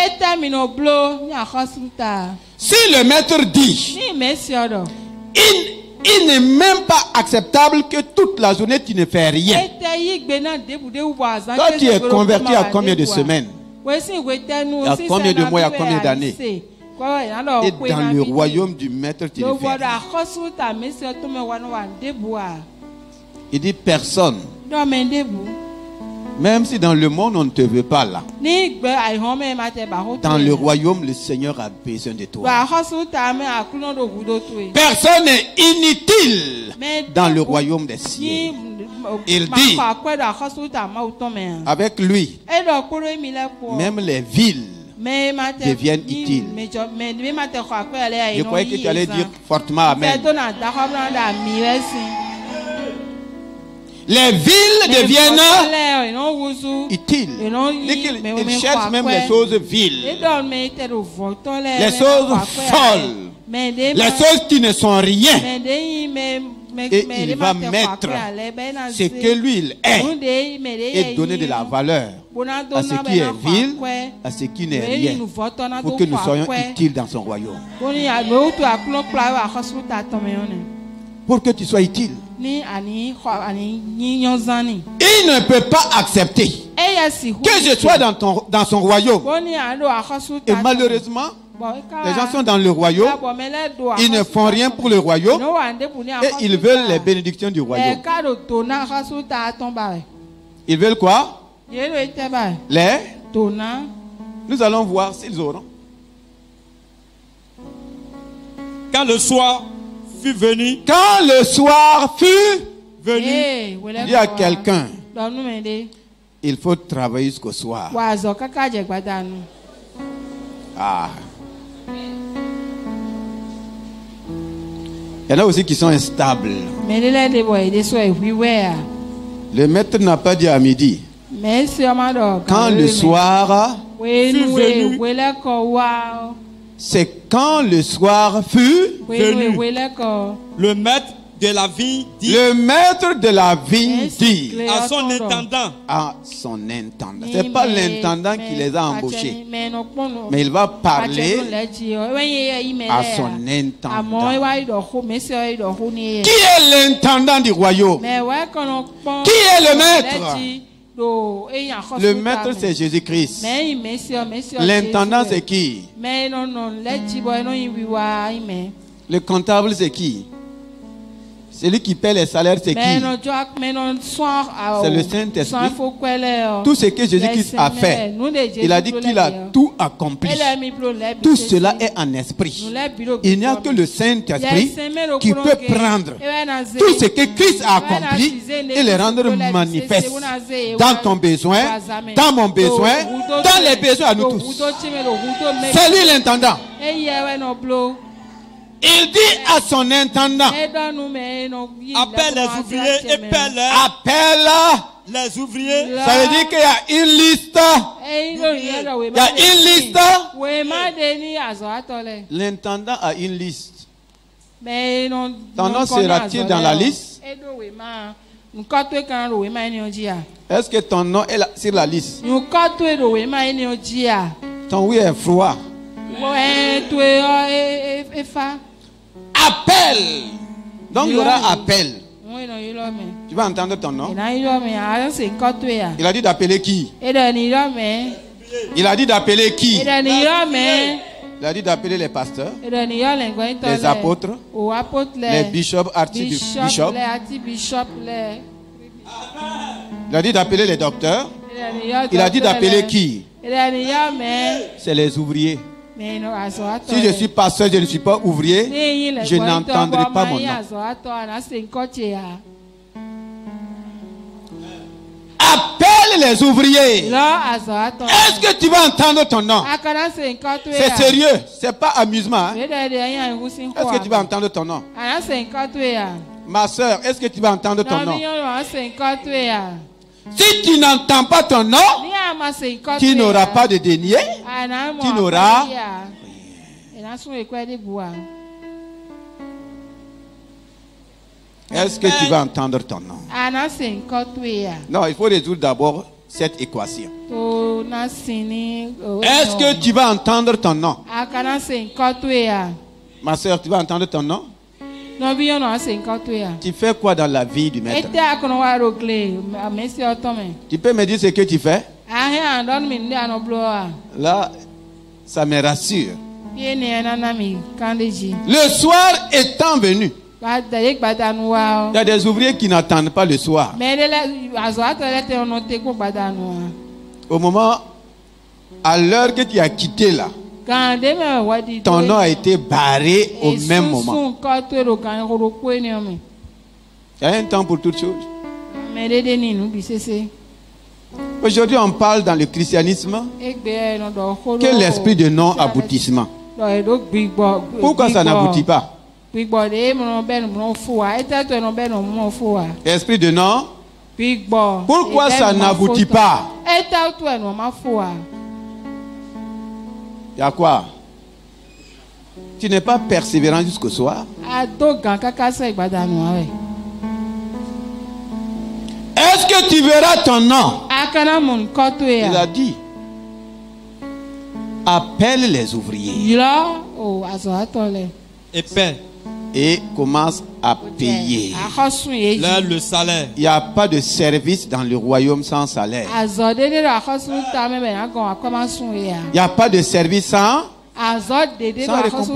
Si le maître dit, il n'est même pas acceptable que toute la journée tu ne fais rien. Toi tu es converti à combien de semaines? À combien de mois? À combien d'années? Et dans le royaume du maître tu ne fais rien. Il dit personne. Même si dans le monde on ne te veut pas là, dans le royaume le Seigneur a besoin de toi. Personne n'est inutile dans le royaume des cieux. Il dit, avec lui, même les villes deviennent utiles. Je croyais que tu allais dire fortement amen. Les villes deviennent utiles. Ils cherchent même les choses viles, les choses folles, les choses qui ne sont rien. Et il va mettre ce que lui il est et donner de la valeur à ce qui est vil, à ce qui n'est rien, pour que nous soyons utiles dans son royaume. Pour que tu sois utile. Il ne peut pas accepter que je sois dans son royaume. Et malheureusement, les gens sont dans le royaume, ils ne font rien pour le royaume et ils veulent les bénédictions du royaume. Ils veulent quoi? Les. Nous allons voir s'ils auront. Quand le soir fut venu, dis à quelqu'un, il faut travailler jusqu'au soir. Ah. Il y en a aussi qui sont instables. Le maître n'a pas dit à midi. Quand le soir fut venu, c'est quand le soir fut venu. Le maître de la vigne dit. Le maître de la vigne dit à son intendant. À son intendant. C'est pas l'intendant qui les a embauchés, mais il va parler à son intendant. Qui est l'intendant du royaume? Qui est le maître? Le maître c'est Jésus-Christ. L'intendant c'est qui? Le comptable c'est qui? Celui qui paie les salaires, c'est qui? C'est le Saint-Esprit. Tout ce que Jésus-Christ a fait, il a dit qu'il a tout accompli. Tout cela est en esprit. Il n'y a que le Saint-Esprit qui peut prendre tout ce que Christ a accompli et le rendre manifeste dans ton besoin, dans mon besoin, dans les besoins à nous tous. C'est lui l'intendant. Il dit à son intendant, appelle les ouvriers et paie-les. Appelle les ouvriers. Ça veut dire qu'il y a une liste. Il y a une liste. L'intendant a une liste. Ton nom sera-t-il dans la liste? Est-ce que ton nom est sur la liste? Ton oui est froid. Appel. Donc il y aura appel. Tu vas entendre ton nom. Il a dit d'appeler qui? Il a dit d'appeler qui? Il a dit d'appeler les pasteurs, les apôtres, les bishops, archibishops. Il a dit d'appeler les docteurs. Il a dit d'appeler qui? C'est les ouvriers. Si je suis pasteur, je ne suis pas ouvrier, je n'entendrai pas mon nom. Appelle les ouvriers. Est-ce que tu vas entendre ton nom? C'est sérieux, c'est pas amusement. Est-ce que tu vas entendre ton nom? Ma soeur, est-ce que tu vas entendre ton nom? Si tu n'entends pas ton nom, tu n'auras pas de denier, tu n'auras. Est-ce que tu vas entendre ton nom? Non, il faut résoudre d'abord cette équation. Est-ce que tu vas entendre ton nom? Ma soeur, tu vas entendre ton nom? Tu fais quoi dans la vie du maître? Tu peux me dire ce que tu fais? Là, ça me rassure. Le soir étant venu, il y a des ouvriers qui n'attendent pas le soir. Au moment, à l'heure que tu as quitté là, ton nom a été barré au même moment. Il y a un temps pour toutes choses. Aujourd'hui, on parle dans le christianisme que l'esprit de non-aboutissement. Pourquoi ça n'aboutit pas? Esprit de non. Pourquoi ça n'aboutit pas? Il y a quoi? Tu n'es pas persévérant jusqu'au soir. Est-ce que tu verras ton nom? Il a dit, appelle les ouvriers et paie. Et commence à payer. Là, le salaire. Il n'y a pas de service dans le royaume sans salaire. Il n'y a pas de service sans récompense.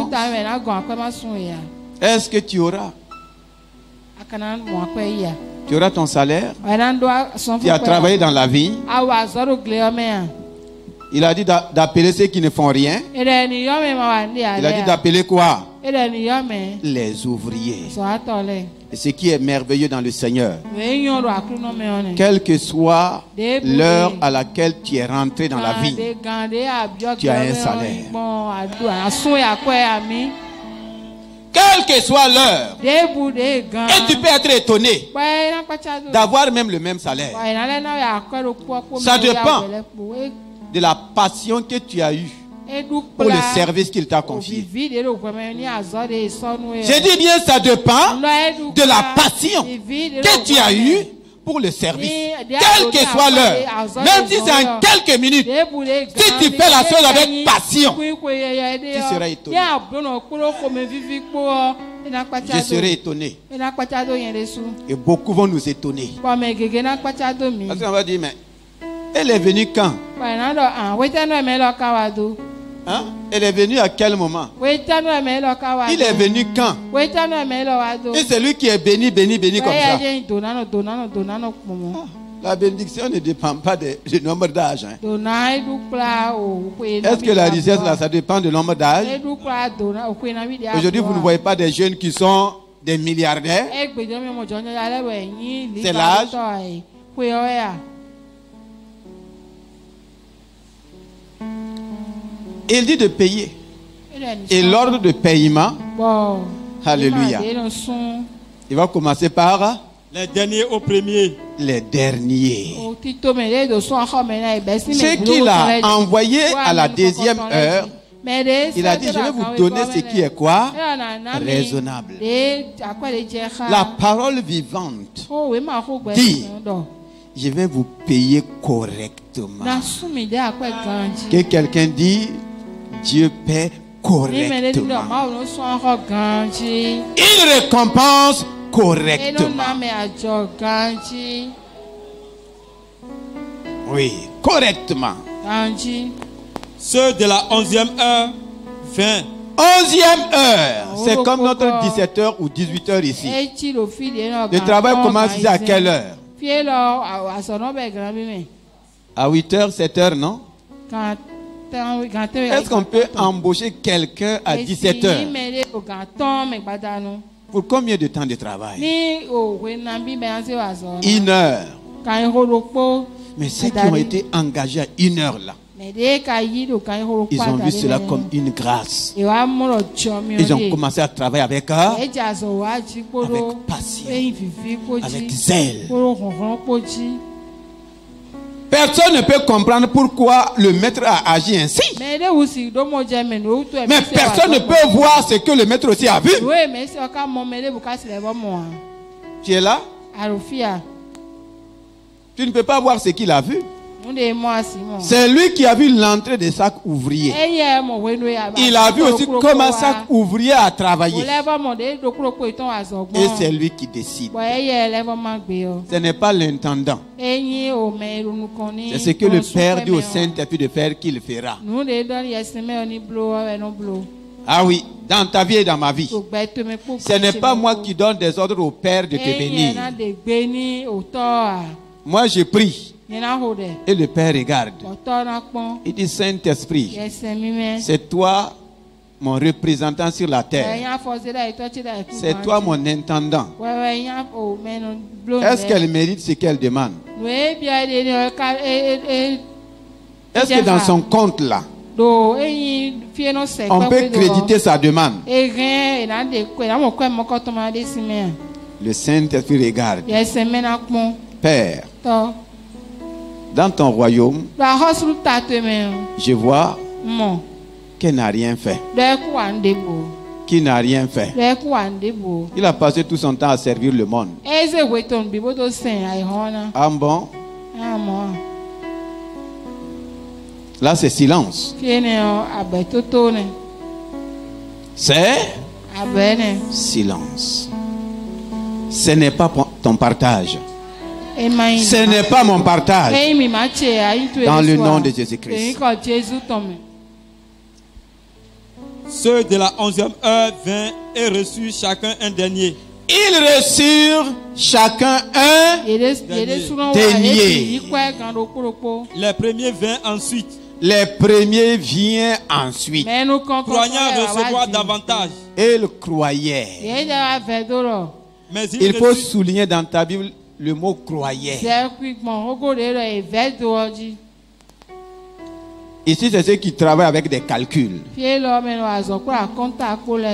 Est-ce que tu auras? Tu auras ton salaire. Tu as travaillé dans la vie. Il a dit d'appeler ceux qui ne font rien. Il a dit d'appeler quoi? Les ouvriers. Et ce qui est merveilleux dans le Seigneur, quelle que soit l'heure à laquelle tu es rentré dans la vie, tu as un salaire. Quelle que soit l'heure, et tu peux être étonné d'avoir même le même salaire. Ça dépend de la passion que tu as eue pour le service qu'il t'a confié. J'ai dit bien, ça dépend de la passion que tu as eue pour le service. Quelle que soit l'heure, même si c'est en quelques minutes, si tu fais la chose avec passion, tu seras étonné. Je serai étonné. Et beaucoup vont nous étonner. Parce qu'on va dire, mais elle est venue quand? Hein? Elle est venue à quel moment? Il est venu quand? Et c'est lui qui est béni comme ça. La bénédiction ne dépend pas du nombre d'âge. Hein. Est-ce que la richesse là, ça dépend du nombre d'âge? Aujourd'hui, vous ne voyez pas des jeunes qui sont des milliardaires. C'est l'âge. Il dit de payer. Et l'ordre de paiement, alléluia. Il va commencer par les derniers au premier. Les derniers. Ce qu'il a envoyé à la deuxième heure, il a dit, je vais vous donner ce qui est quoi? Raisonnable. La parole vivante dit, je vais vous payer correctement. Que quelqu'un dit, Dieu paie correctement. Il récompense correctement. Oui, correctement. Ceux de la 11e heure, 20. 11e heure, c'est comme notre 17h ou 18h ici. Le travail commence ici à quelle heure? À 8h, 7h, non? Est-ce qu'on peut embaucher quelqu'un à 17h? Pour combien de temps de travail? 1 heure. Mais ceux qui ont été engagés à 1 heure là, ils ont vu cela comme une grâce. Ils ont commencé à travailler avec patience, avec zèle. Personne ne peut comprendre pourquoi le maître a agi ainsi. Mais personne ne peut voir ce que le maître aussi a vu. Tu es là? Tu ne peux pas voir ce qu'il a vu. C'est lui qui a vu l'entrée des sacs ouvriers. Il a vu aussi comment un sac ouvrier a travaillé. Et c'est lui qui décide. Ce n'est pas l'intendant. C'est ce que le Père dit au Saint-Esprit de faire qu'il fera. Ah oui, dans ta vie et dans ma vie. Ce n'est pas moi qui donne des ordres au Père de te bénir. Moi je prie. Et le Père regarde. Il dit, Saint-Esprit, c'est toi mon représentant sur la terre. C'est toi mon intendant. Est-ce qu'elle mérite ce qu'elle demande? Est-ce que dans son compte là, on peut créditer sa demande? Le Saint-Esprit regarde. Père, dans ton royaume, je vois qu'elle n'a rien fait. Qui n'a rien fait. Il a passé tout son temps à servir le monde. Ah bon? Là, c'est silence. C'est silence. Ce n'est pas ton partage. Ce n'est pas mon partage. Dans le nom de Jésus-Christ. Ceux de la 11e heure 20 et reçurent chacun un denier. Ils reçurent chacun un denier. Les premiers vinrent ensuite. Les premiers viennent ensuite. Croyant recevoir davantage. Ils croyaient. Mais il faut souligner dans ta Bible le mot croyait. Ici, c'est ceux qui travaillent avec des calculs.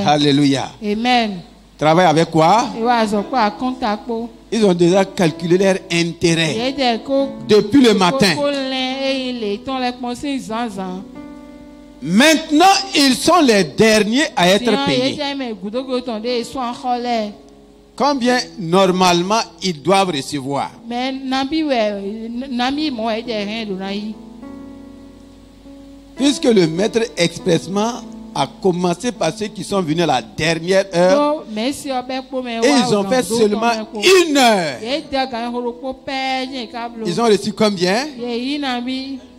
Alléluia. Amen. Travaillent avec quoi? Ils ont déjà calculé leur intérêt depuis le matin. Maintenant, ils sont les derniers à être payés. Combien normalement ils doivent recevoir? Puisque le maître expressement a commencé par ceux qui sont venus à la dernière heure et ils ont fait seulement 1 heure. Ils ont reçu combien?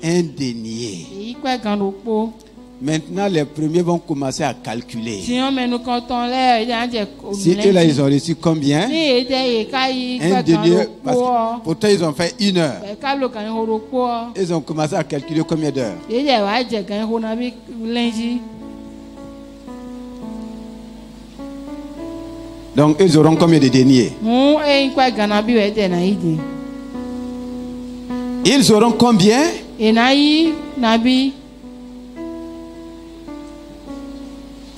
Un denier. Maintenant, les premiers vont commencer à calculer. Si eux là, ils ont reçu combien? Un denier. Pourtant, ils ont fait 1 heure. Ils ont commencé à calculer combien d'heures. Donc, ils auront combien de deniers? Ils auront combien?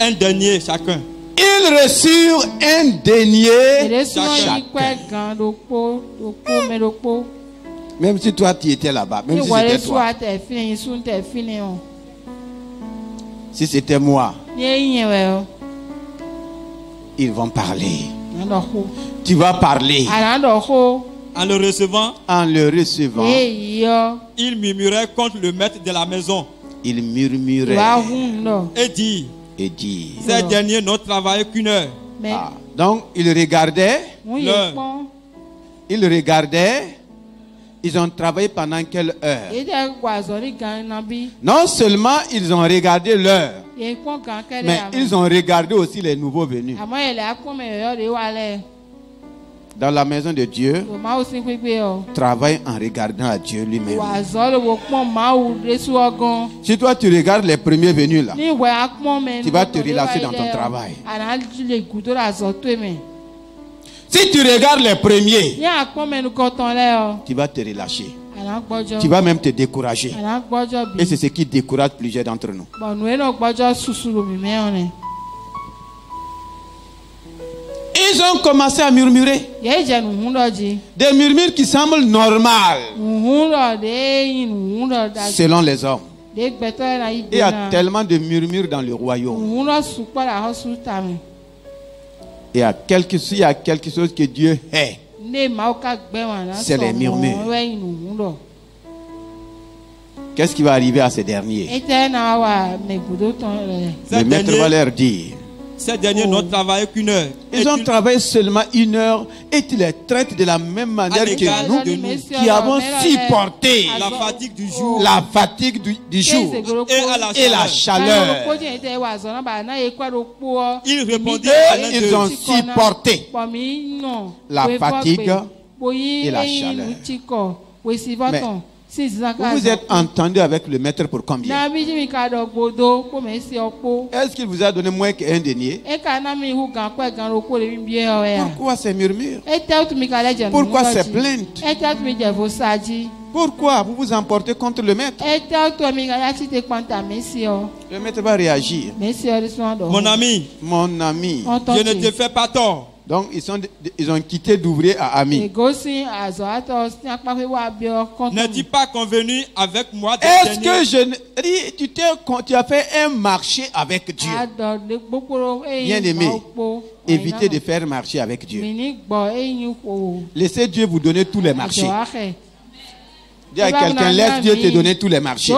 Un denier chacun. Ils reçurent un denier chacun. Même si toi tu étais là-bas, même si c'était toi. Si c'était moi, ils vont parler. Tu vas parler. En le recevant, il murmurait contre le maître de la maison. Il murmurait et dit, ces derniers n'ont travaillé qu'1 heure. Ah, donc, il regardait. Ils ont travaillé pendant quelle heure? Non seulement ils ont regardé l'heure, mais ils ont regardé aussi les nouveaux venus. Dans la maison de Dieu, travaille en regardant à Dieu lui-même. Si toi tu regardes les premiers venus là, tu vas te relâcher dans ton travail. Si tu regardes les premiers, tu vas te relâcher. Tu vas même te décourager. Et c'est ce qui décourage plusieurs d'entre nous. Ils ont commencé à murmurer. Des murmures qui semblent normales selon les hommes. Il y a tellement de murmures dans le royaume. Il y a quelque chose que Dieu hait. C'est les murmures. Qu'est-ce qui va arriver à ces derniers? Le maître va leur dire, ces derniers n'ont travaillé qu'1 heure. Ils ont travaillé seulement 1 heure et tu les traites de la même manière que nous qui avons supporté la fatigue du jour, et la chaleur. Ils répondaient, ils ont supporté la fatigue et la chaleur. Mais vous vous êtes entendu avec le maître pour combien? Est-ce qu'il vous a donné moins qu'un denier? Pourquoi ces murmures? Pourquoi ces plaintes? Pourquoi vous vous emportez contre le maître? Le maître va réagir. Mon ami, je ne te fais pas tort. Donc ils ont quitté d'ouvrier à ami. N'es-tu pas convenu avec moi? Est-ce que tu as fait un marché avec Dieu? Bien aimé, évitez de faire marché avec Dieu. Laissez Dieu vous donner tous les marchés. Dis à quelqu'un, laisse Dieu te donner tous les marchés.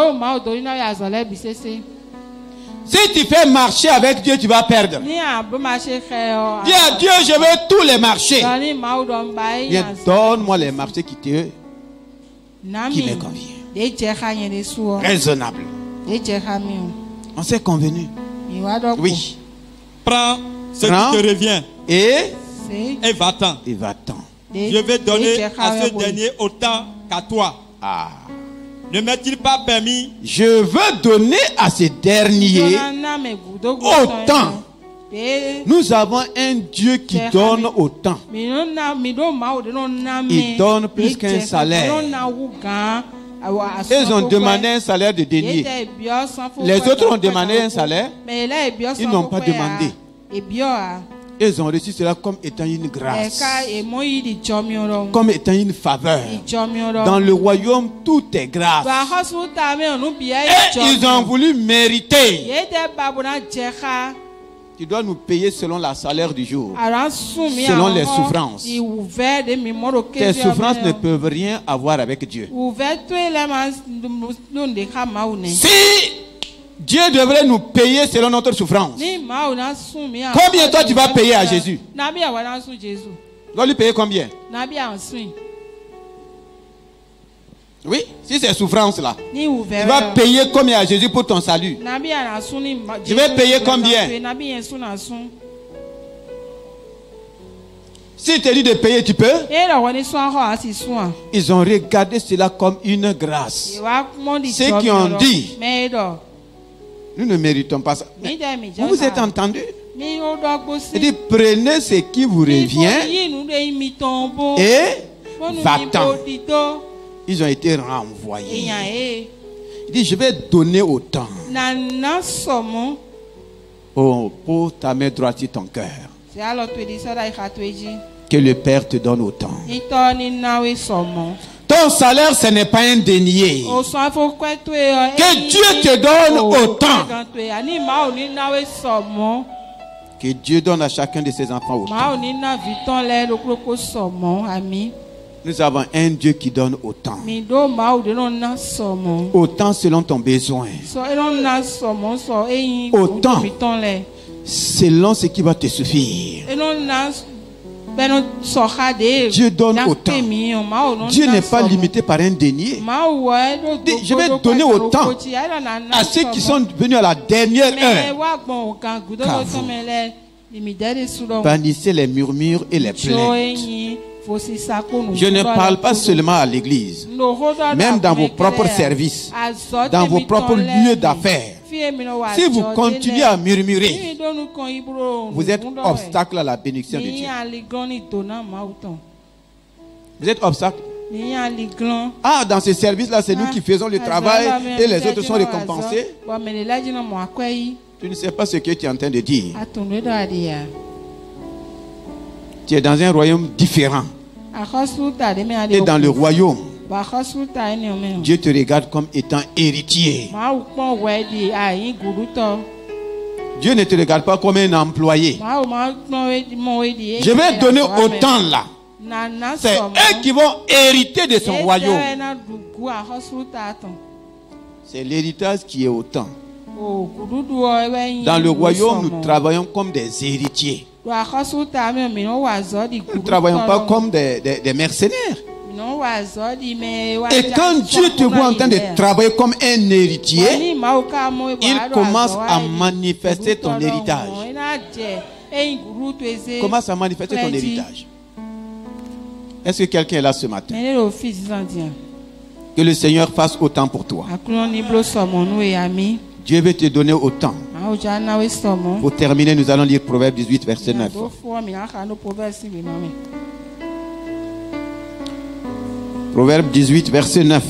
Si tu fais marcher avec Dieu, tu vas perdre. Dis à Dieu, je veux tous les marchés. Viens, donne-moi les marchés qui me conviennent. Raisonnable. On s'est convenu. Oui. Prends ce qui te revient. Et va-t'en. Je vais donner à ce dernier autant qu'à toi. Ah. Ne m'est-il pas permis? Je veux donner à ces derniers autant. Nous avons un Dieu qui donne autant. Il donne plus qu'un salaire. Ils ont demandé un salaire de denier. Les autres ont demandé un salaire. Ils n'ont pas demandé. Ils ont reçu cela comme étant une grâce, comme étant une faveur. Dans le royaume, tout est grâce. Et ils ont voulu mériter. Tu dois nous payer selon la salaire du jour, selon les souffrances. Tes souffrances ne peuvent rien avoir avec Dieu. Si Dieu devrait nous payer selon notre souffrance, combien toi tu vas payer à Jésus? Tu vas lui payer combien? Oui, si c'est souffrance là, tu vas payer combien à Jésus pour ton salut? Je vais payer combien? Si tu te dis de payer, tu peux. Ils ont regardé cela comme une grâce. Ceux qui ont dit, nous ne méritons pas ça. Mais vous vous êtes entendus? Il dit, prenez ce qui vous revient et va-t'en. Ils ont été renvoyés. Il dit, je vais donner autant. Oh, pour ta main droite sur ton cœur. Que le Père te donne autant. Ton salaire, ce n'est pas un denier. Que Dieu te donne autant. Que Dieu donne à chacun de ses enfants autant. Nous avons un Dieu qui donne autant. Autant selon ton besoin. Autant selon ce qui va te suffire. Dieu donne autant. Dieu n'est pas limité par un denier. Je vais donner autant à ceux qui sont venus à la dernière heure. Bannissez les murmures et les plaintes. Je ne parle pas seulement à l'église, même dans vos propres services, dans vos propres lieux d'affaires. Si vous continuez à murmurer, vous êtes obstacle à la bénédiction de Dieu. Vous êtes obstacle. Ah, dans ce service-là, c'est nous qui faisons le travail et les autres sont récompensés. Tu ne sais pas ce que tu es en train de dire. Tu es dans un royaume différent. Et dans le royaume, Dieu te regarde comme étant héritier. Dieu ne te regarde pas comme un employé. Je vais donner autant là. C'est eux qui vont hériter de son royaume. C'est l'héritage qui est autant. Dans le royaume, nous travaillons comme des héritiers. Nous ne travaillons pas comme des mercenaires. Et quand Dieu te voit en train de travailler comme un héritier, il commence à manifester ton héritage. Commence à manifester ton héritage. Est-ce que quelqu'un est là ce matin? Que le Seigneur fasse autant pour toi. Dieu veut te donner autant. Pour terminer, nous allons lire Proverbe 18, verset 9. Proverbe 18, verset 9.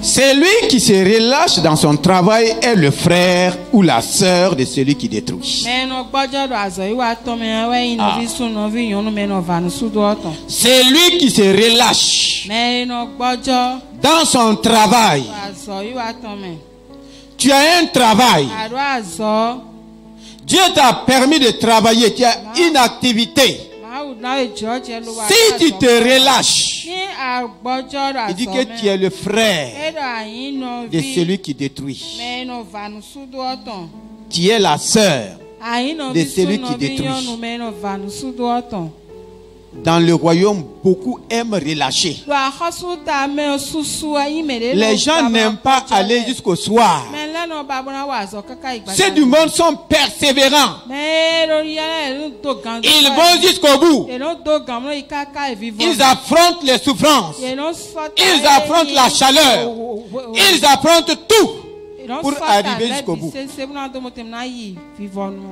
Celui qui se relâche dans son travail est le frère ou la sœur de celui qui détruit. Celui qui se relâche dans son travail. Tu as un travail. Dieu t'a permis de travailler. Tu as une activité. Si tu te relâches, il dit que tu es le frère de celui qui détruit. Tu es la sœur de celui qui détruit. Dans le royaume, beaucoup aiment relâcher. Les gens n'aiment pas aller jusqu'au soir. Ceux du monde sont persévérants. Ils vont jusqu'au bout. Ils affrontent les souffrances. Ils affrontent la chaleur. Ils affrontent tout pour arriver jusqu'au bout.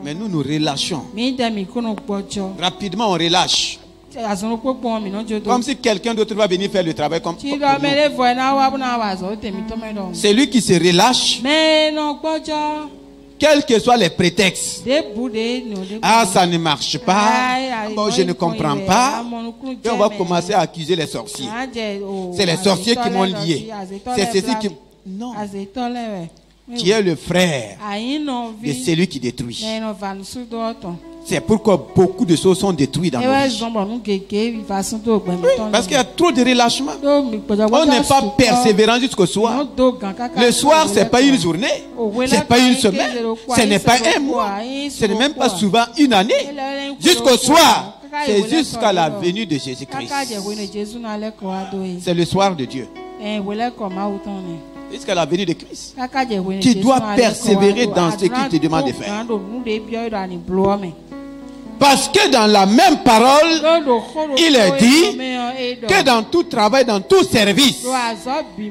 Mais nous, nous relâchons. Rapidement, on relâche. Comme si quelqu'un d'autre va venir faire le travail comme nous. C'est lui qui se relâche. Quels que soient les prétextes. Ah, ça ne marche pas. Bon, je ne comprends pas. Et on va commencer à accuser les sorciers. C'est les sorciers qui m'ont lié. C'est ceci qui... Non. Tu es le frère de celui qui détruit. C'est pourquoi beaucoup de choses sont détruites dans nos vies. Parce qu'il y a trop de relâchement. On n'est pas persévérant jusqu'au soir. Le soir, ce n'est pas une journée. Ce n'est pas une semaine. Ce n'est pas un mois. Ce n'est même pas souvent une année. Jusqu'au soir, C'est jusqu'à la venue de Jésus-Christ. C'est le soir de Dieu. Jusqu'à la venue de Christ. Tu dois persévérer dans ce qu'il te demande de faire. Parce que dans la même parole, il est dit que dans tout travail, dans tout service,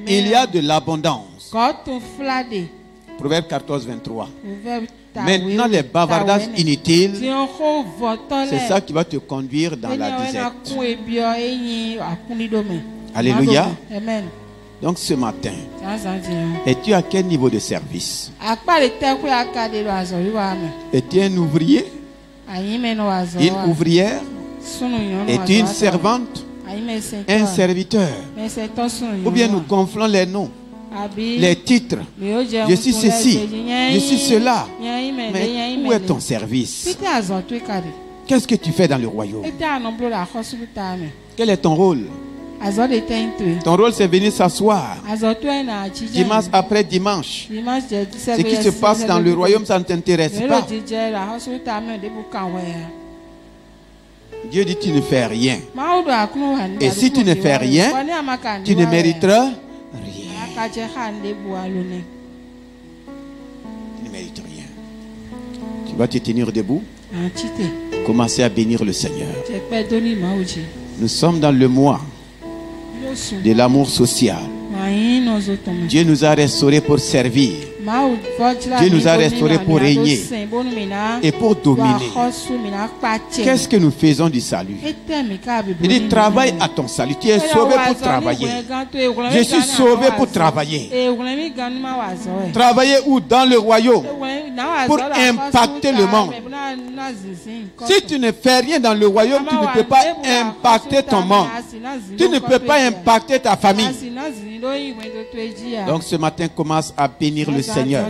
il y a de l'abondance. Proverbe 14, 23. Maintenant, les bavardages inutiles, c'est ça qui va te conduire dans la disette. Alléluia. Donc ce matin, es-tu à quel niveau de service? Es-tu un ouvrier? Une ouvrière? Es-tu une servante? Un serviteur? Ou bien nous gonflons les noms, les titres. Je suis ceci, je suis cela. Mais où est ton service? Qu'est-ce que tu fais dans le royaume? Quel est ton rôle? Ton rôle, c'est venir s'asseoir dimanche après dimanche. Ce qui se passe dans le royaume, ça ne t'intéresse pas. Dieu dit tu ne fais rien. Et si tu ne fais rien, tu ne mériteras rien. Tu ne mérites rien. Tu vas te tenir debout. Commencer à bénir le Seigneur. Nous sommes dans le mois de l'amour social. Dieu nous a restaurés pour servir. Dieu nous a restaurés pour régner et pour dominer. Qu'est-ce que nous faisons du salut? Il dit travaille à ton salut. Tu es sauvé pour travailler. Je suis sauvé pour travailler. Travailler où? Dans le royaume. Pour impacter le monde. Si tu ne fais rien dans le royaume, tu ne peux pas impacter ton monde. Tu ne peux pas impacter ta famille. Donc ce matin, commence à bénir le Seigneur.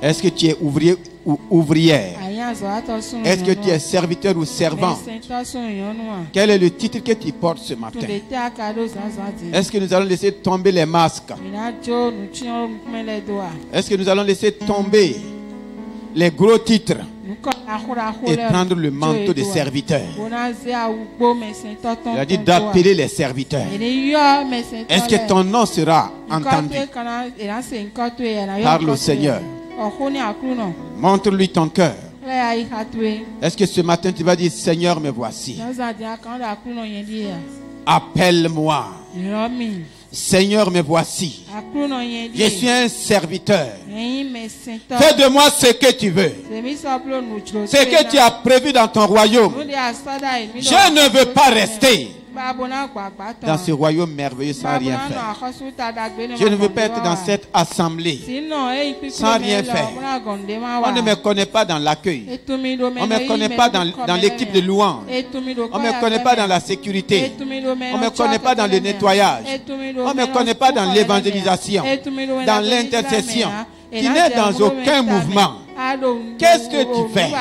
Est-ce que tu es ouvrier ou ouvrière? Est-ce que tu es serviteur ou servant? Quel est le titre que tu portes ce matin? Est-ce que nous allons laisser tomber les masques? Est-ce que nous allons laisser tomber les gros titres et prendre le manteau de serviteur? Il a dit d'appeler les serviteurs. Est-ce que ton nom sera entendu? Parle au Seigneur. Montre-lui ton cœur. Est-ce que ce matin tu vas dire Seigneur, me voici. Appelle-moi. Seigneur, me voici. Je suis un serviteur. Fais de moi ce que tu veux. Ce que tu as prévu dans ton royaume. Je ne veux pas rester dans ce royaume merveilleux sans rien faire. Je ne veux pas être dans cette assemblée sans rien faire. On ne me connaît pas dans l'accueil. On ne me connaît pas dans l'équipe de louange. On ne me connaît pas dans la sécurité. On ne me connaît pas dans le nettoyage. On ne me connaît pas dans l'évangélisation, dans l'intercession. Tu n'es dans aucun mouvement. Qu'est-ce que tu fais?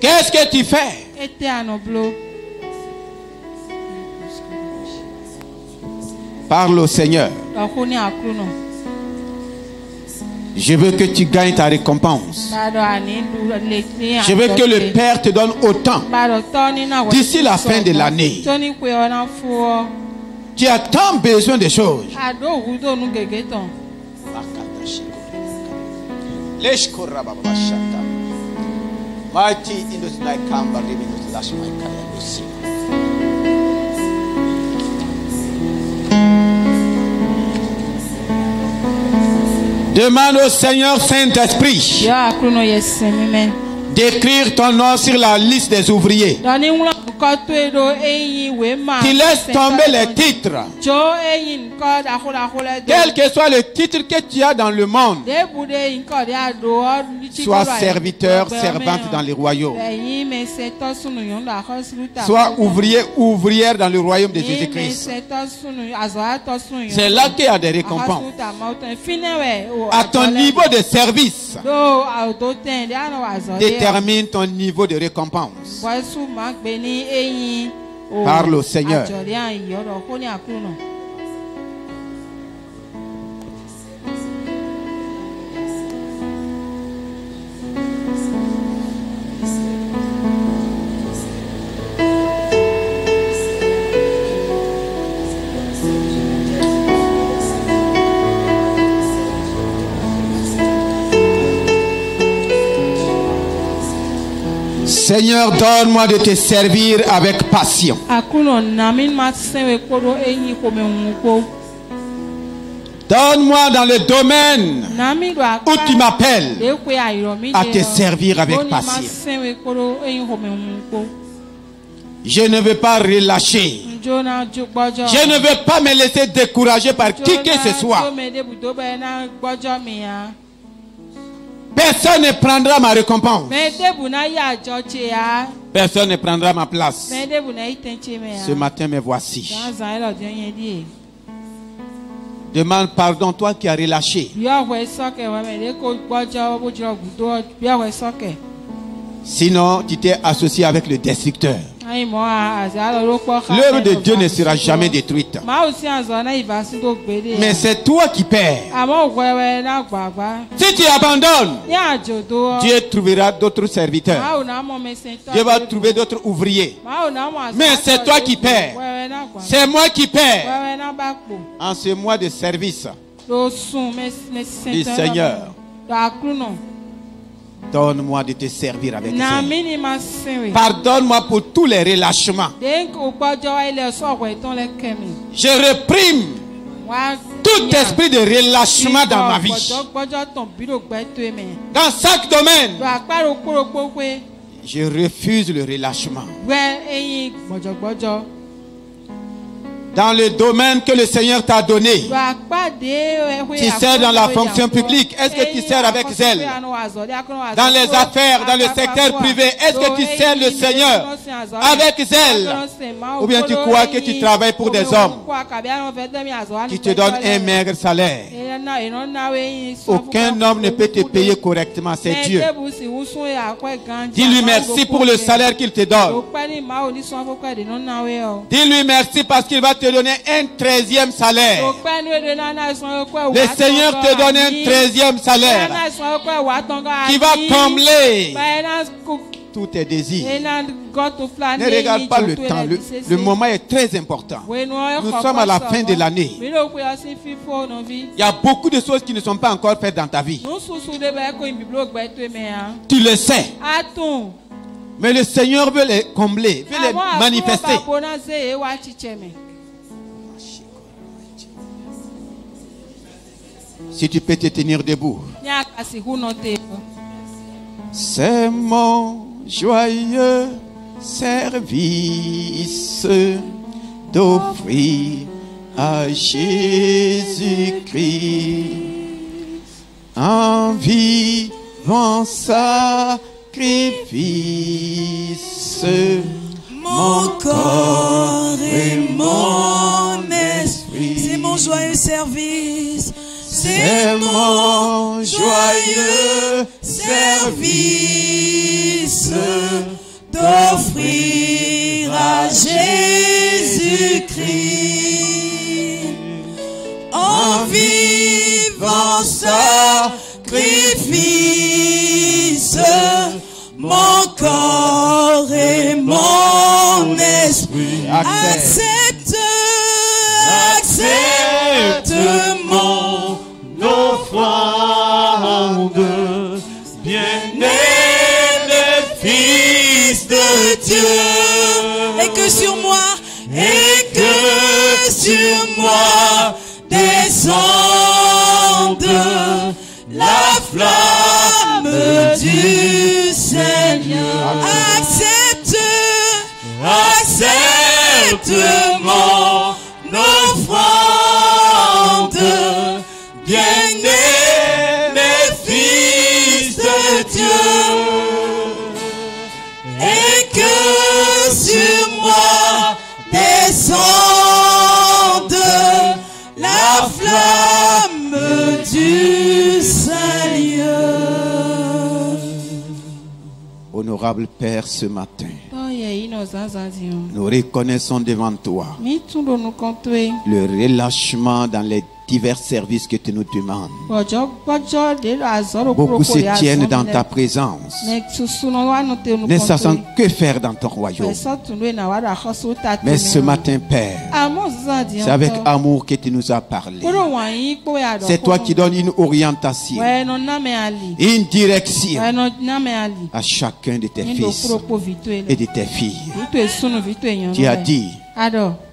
Qu'est-ce que tu fais? Parle au Seigneur. Je veux que tu gagnes ta récompense. Je veux que le Père te donne autant d'ici la fin de l'année. Tu as tant besoin de choses. Demande au Seigneur Saint-Esprit d'écrire ton nom sur la liste des ouvriers. Qui laisse tomber les titres. Quel que soit le titre que tu as dans le monde. Sois serviteur, servante dans les royaumes. Sois ouvrier, ouvrière dans le royaume de Jésus-Christ. C'est là qu'il y a des récompenses. À ton niveau de service, détermine ton niveau de récompense. Parle au Seigneur. Seigneur, donne-moi de te servir avec passion. Donne-moi dans le domaine où tu m'appelles à te servir avec passion. Je ne veux pas relâcher. Je ne veux pas me laisser décourager par qui que ce soit. Personne ne prendra ma récompense. Personne ne prendra ma place. Ce matin, me voici. Demande pardon, toi qui as relâché. Sinon, tu t'es associé avec le destructeur. L'œuvre de Dieu ne sera jamais détruite. Mais c'est toi qui perds. Si tu abandonnes, Dieu trouvera d'autres serviteurs. Dieu va trouver d'autres ouvriers. Mais c'est toi qui perds. C'est moi qui perds. En ce mois de service du Seigneur, donne-moi de te servir avec zèle. Pardonne-moi pour tous les relâchements. Je réprime tout esprit de relâchement dans ma vie. Dans chaque domaine, je refuse le relâchement. Dans le domaine que le Seigneur t'a donné, tu sers dans la fonction publique. Est-ce que tu sers avec zèle? Dans les affaires, dans le secteur privé, est-ce que tu sers le Seigneur avec zèle? Ou bien tu crois que tu travailles pour des hommes qui te donnent un maigre salaire? Aucun homme ne peut te payer correctement, c'est Dieu. Dis-lui merci pour le salaire qu'il te donne. Dis-lui merci parce qu'il va te donner un 13e salaire. Le Seigneur te donne un 13e salaire qui va combler tous tes désirs. Ne regarde pas le temps. Le moment est très important. Nous sommes à la fin de l'année. Il y a beaucoup de choses qui ne sont pas encore faites dans ta vie. Tu le sais. Mais le Seigneur veut les combler, veut les manifester. Si tu peux te tenir debout. C'est mon joyeux service d'offrir à Jésus-Christ un vivant sacrifice, mon corps et mon esprit. C'est mon joyeux service. C'est mon joyeux service d'offrir à Jésus-Christ en vivant sacrifice, mon corps et mon esprit. Accepte mon offrande, bien-aimé Fils de Dieu, et que sur moi descende la flamme du Seigneur. Accepte mon offrande, bien-aimé Fils de Dieu, et que sur moi descende la flamme du Seigneur. Honorable Père, ce matin, nous reconnaissons devant toi le relâchement dans les divers services que tu nous demandes. Beaucoup se tiennent dans ta présence, ne sachant que faire dans ton royaume. Mais ce matin, Père, c'est avec amour que tu nous as parlé. C'est toi qui donnes une orientation, une direction à chacun de tes fils et de tes filles. Tu as dit,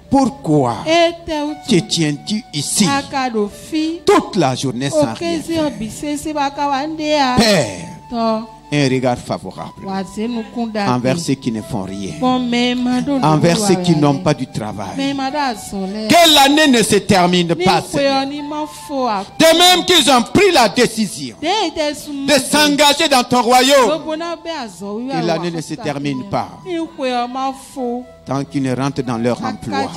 pourquoi te tiens-tu ici toute la journée sans rien faire? Père, un regard favorable envers ceux qui ne font rien, envers ceux qui n'ont pas du travail. Que l'année ne se termine pas, Seigneur. De même qu'ils ont pris la décision de s'engager dans ton royaume, que l'année ne se termine pas tant qu'ils ne rentrent dans leur emploi.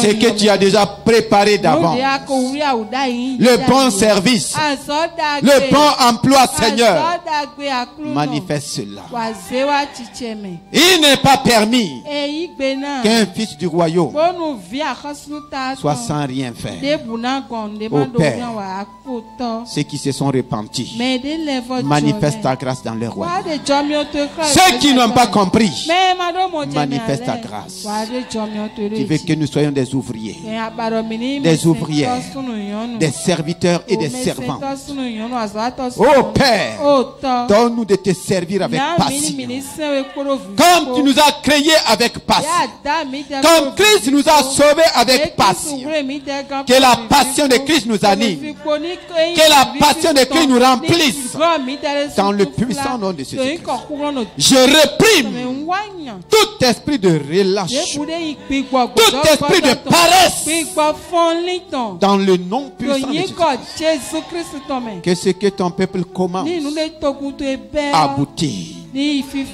C'est que tu as déjà préparé d'avance. Le bon service, le bon emploi, Seigneur. Manifeste cela. Il n'est pas permis qu'un fils du royaume soit sans rien faire. Ô Père, ceux qui se sont repentis, manifeste ta grâce dans leur royaume. Ceux qui n'ont pas compris, manifeste ta grâce. Tu veux que nous soyons des ouvriers, des ouvrières, des serviteurs et des servants. Oh Père, donne-nous de te servir avec passion. Comme tu nous as créés avec passion. Comme Christ nous a sauvés avec passion. Que la passion de Christ nous anime. Que la passion de Christ nous remplisse. Dans le puissant nom de Jésus-Christ. Je réprime tout esprit de relâchement, tout esprit de paresse, dans le nom puissant de Jésus-Christ. Que ce que ton peuple commence aboutit.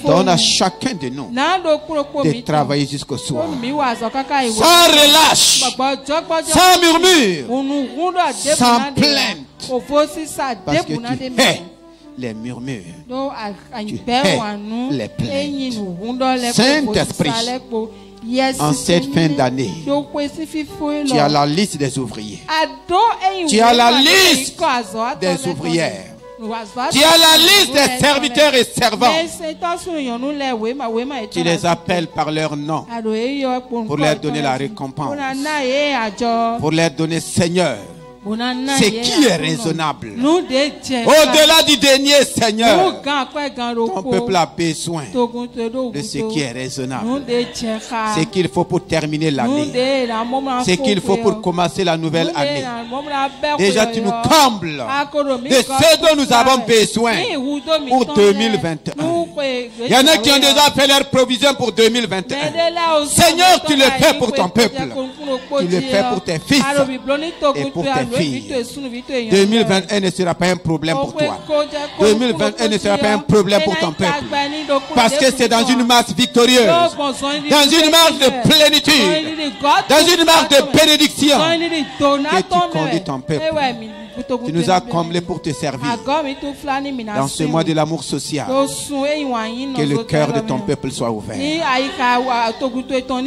Donne à chacun de nous de travailler jusqu'au soir, sans relâche, sans murmure, sans plainte, parce que tu hais les murmures, tu hais les plaintes. Saint-Esprit, en cette fin d'année, tu as la liste des ouvriers, tu as la liste des ouvrières, tu as la liste des serviteurs et servants. Tu les appelles par leur nom pour leur donner la récompense, pour leur donner, Seigneur, ce qui est raisonnable. Au-delà du dernier, Seigneur, ton peuple a besoin de ce qui est raisonnable. Ce qu'il faut pour terminer l'année, ce qu'il faut pour commencer la nouvelle année. Déjà, tu nous combles de ce dont nous avons besoin pour 2021. Il y en a qui ont déjà fait leur provision pour 2021. Seigneur, tu le fais pour ton peuple. Tu le fais pour tes fils et pour tes filles. 2021 ne sera pas un problème pour toi. 2021 ne sera pas un problème pour ton peuple. Parce que c'est dans une marche victorieuse, dans une marche de plénitude, dans une marche de bénédiction que tu conduis ton peuple. Tu nous as comblés pour te servir. Dans ce mois de l'amour social, que le cœur de ton peuple soit ouvert.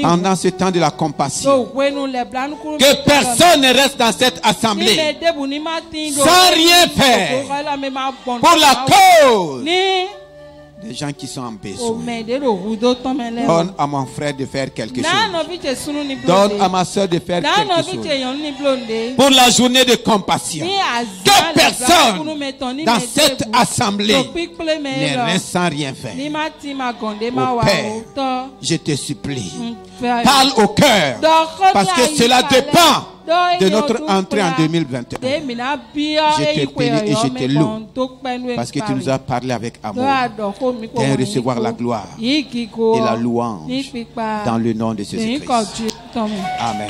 Pendant ce temps de la compassion, que personne ne reste dans cette assemblée sans rien faire pour la cause des gens qui sont en besoin. Donne à mon frère de faire quelque chose. Donne à ma soeur de faire quelque chose. Pour la journée de compassion. Que personne dans cette assemblée ne reste sans rien faire. Au Père, je te supplie, parle au cœur, parce que cela dépend de notre entrée en 2021. Je te bénis et je te loue parce que tu nous as parlé avec amour. Viens recevoir la gloire et la louange dans le nom de Jésus-Christ. Amen.